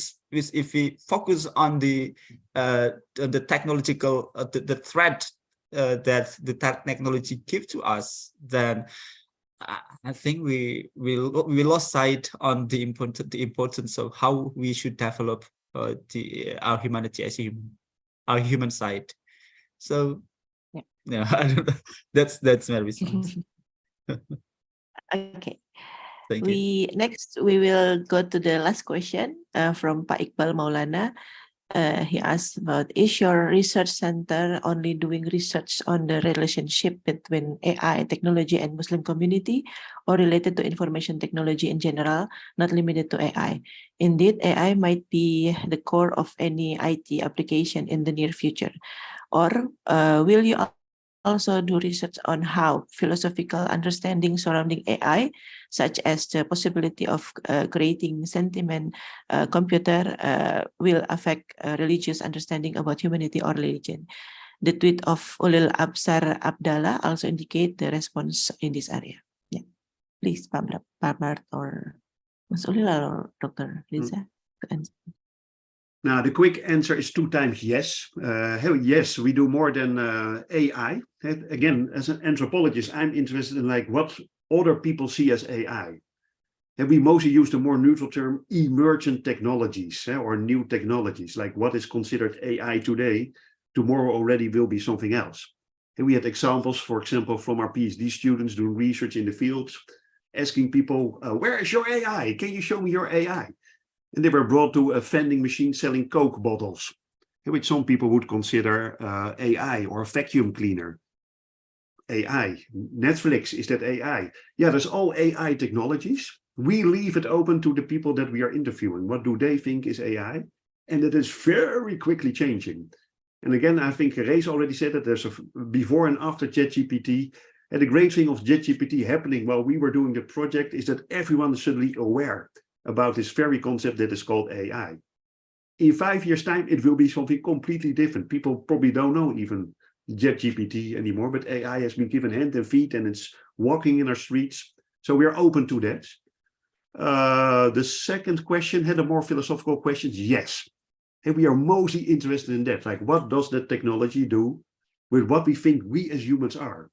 focus on the technological the threat that the technology gives to us, then I think we lost sight on the importance of how we should develop our humanity as our human side. So yeah, I don't know. That's my response. Okay. Thank you. Next we will go to the last question from Pak Iqbal Maulana. He asked about, is your research center only doing research on the relationship between AI technology and Muslim community, or related to information technology in general, not limited to AI? Indeed, AI might be the core of any IT application in the near future. Or will you also do research on how philosophical understanding surrounding AI, such as the possibility of creating sentiment computer, will affect religious understanding about humanity or religion? The tweet of Ulil Absar Abdallah also indicate the response in this area. Yeah, please, Pak Bart or Mas Ulil or Dr. Riza to answer. Now, the quick answer is 2 times yes. Yes, we do more than AI. Again, as an anthropologist, I'm interested in like what other people see as AI. And we mostly use the more neutral term emergent technologies or new technologies, like what is considered AI today, tomorrow already will be something else. And we had examples, for example, from our PhD students doing research in the field, asking people, where is your AI? Can you show me your AI? And they were brought to a vending machine selling Coke bottles, which some people would consider AI, or a vacuum cleaner. AI. Netflix, is that AI? Yeah, there's all AI technologies. We leave it open to the people that we are interviewing. What do they think is AI? And it is very quickly changing. And again, I think Rees already said that there's a before and after ChatGPT. And the great thing of ChatGPT happening while we were doing the project is that everyone is suddenly aware about this very concept that is called AI. In 5 years' time, it will be something completely different. People probably don't know even ChatGPT anymore, but AI has been given hand and feet and it's walking in our streets. So we are open to that. The second question had a more philosophical question. Yes. And we are mostly interested in that. Like, what does that technology do with what we think we as humans are?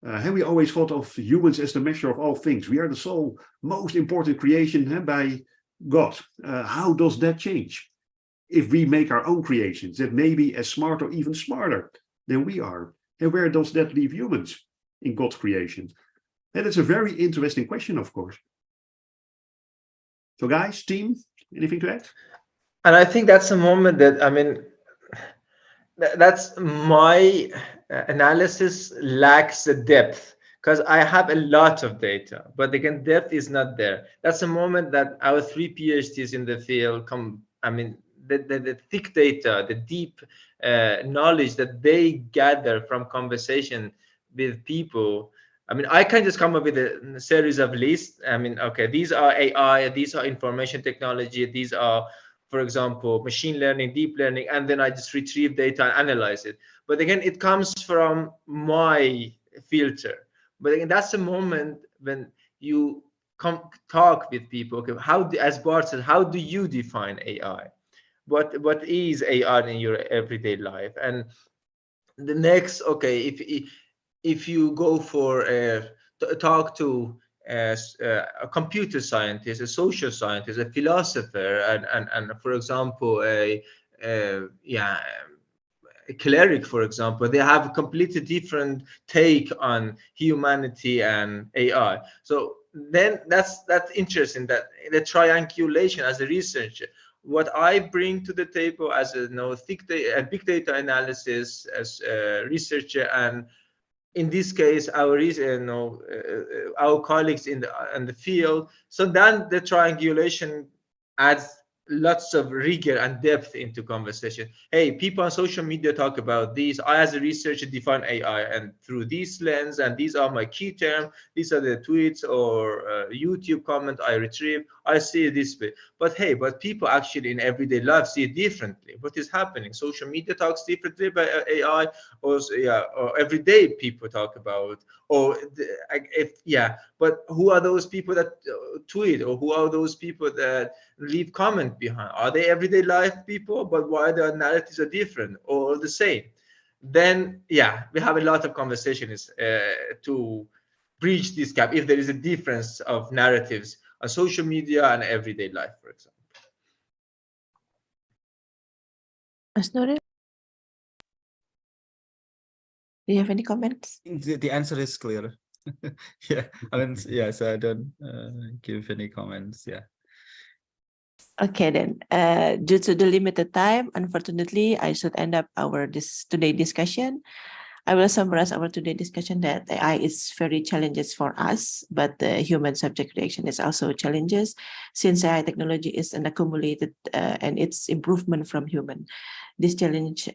And we always thought of humans as the measure of all things. We are the sole most important creation by God. How does that change? If we make our own creations that may be as smart or even smarter than we are, and where does that leave humans in God's creation? And it's a very interesting question, of course. So guys, team, anything to add? And I think that's a moment that, I mean, that's my analysis lacks the depth, because I have a lot of data, but again, depth is not there. That's a moment that our 3 PhDs in the field the thick data, the deep knowledge that they gather from conversation with people I mean, I can just come up with a series of lists. I mean, okay, these are AI, these are information technology, these are, for example, machine learning, deep learning, and then I just retrieve data and analyze it. But again, it comes from my filter. But again, that's the moment when you talk with people. Okay, as Bart said, how do you define AI? What is AI in your everyday life? And the next, okay, if you go for talk to a computer scientist, a social scientist, a philosopher, and for example, a cleric, for example, they have a completely different take on humanity and AI. So then that's interesting, that the triangulation as a researcher, what I bring to the table as a big data analysis as a researcher, and in this case our our colleagues in the field. So then the triangulation adds lots of rigor and depth into conversation. Hey, people on social media talk about this. I, as a researcher, define AI and through this lens, and these are my key terms. These are the tweets or YouTube comment I retrieve. I see it this way. But hey, but people actually in everyday life see it differently. What is happening? Social media talks differently about AI, or everyday people talk about, but who are those people that tweet, or who are those people that leave comment behind? Are they everyday life people, but why their narratives are different or the same? Then we have a lot of conversations to bridge this gap if there is a difference of narratives on social media and everyday life, for example. Asnuril, do you have any comments? The answer is clear. Yeah, I mean, yeah, so I don't give any comments. Yeah. Okay, then, due to the limited time, unfortunately, I should end up our today discussion. I will summarize our today discussion that AI is very challenges for us, but the human subject reaction is also challenges, since AI technology is an accumulated and its improvement from human. This challenge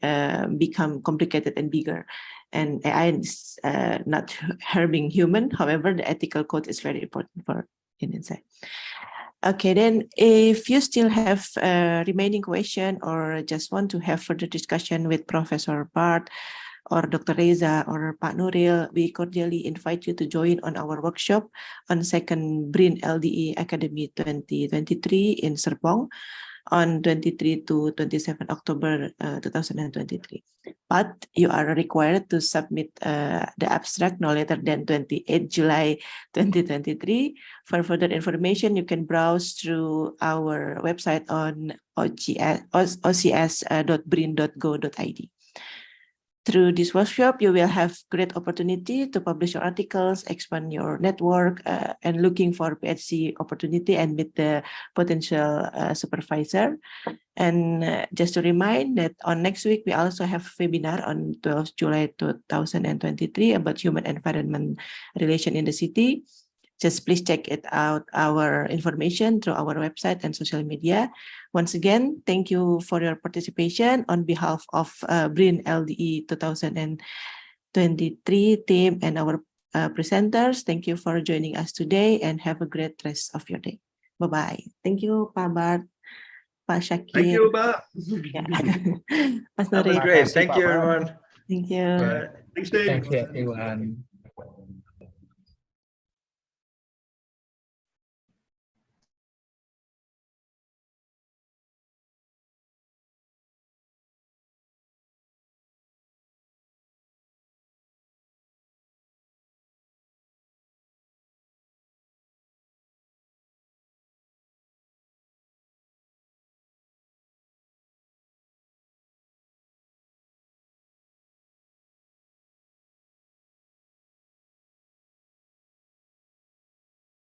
become complicated and bigger, and AI is not harming human. However, the ethical code is very important for inside. Okay, then if you still have remaining question or just want to have further discussion with Professor Bart or Dr. Reza or Pak Nuril, we cordially invite you to join on our workshop on second BRIN-LDE Academy 2023 in Serpong on 23 to 27 October 2023. But you are required to submit the abstract no later than 28 July 2023. For further information, you can browse through our website on ocs.brin.go.id. Through this workshop, you will have great opportunity to publish your articles, expand your network, and looking for PhD opportunity and meet the potential supervisor. And just to remind that on next week, we also have webinar on 12 July 2023 about human environment relation in the city. Just please check it out, our information through our website and social media. Once again, thank you for your participation on behalf of BRIN-LDE 2023 team and our presenters. Thank you for joining us today and have a great rest of your day. Bye-bye. Thank you, Pak Bart, Pak Shakir. Thank you, Pak. Mas That was Nuril. great. Thank you, everyone. Thank you. Bye. Thanks, Dave. Thank you, everyone.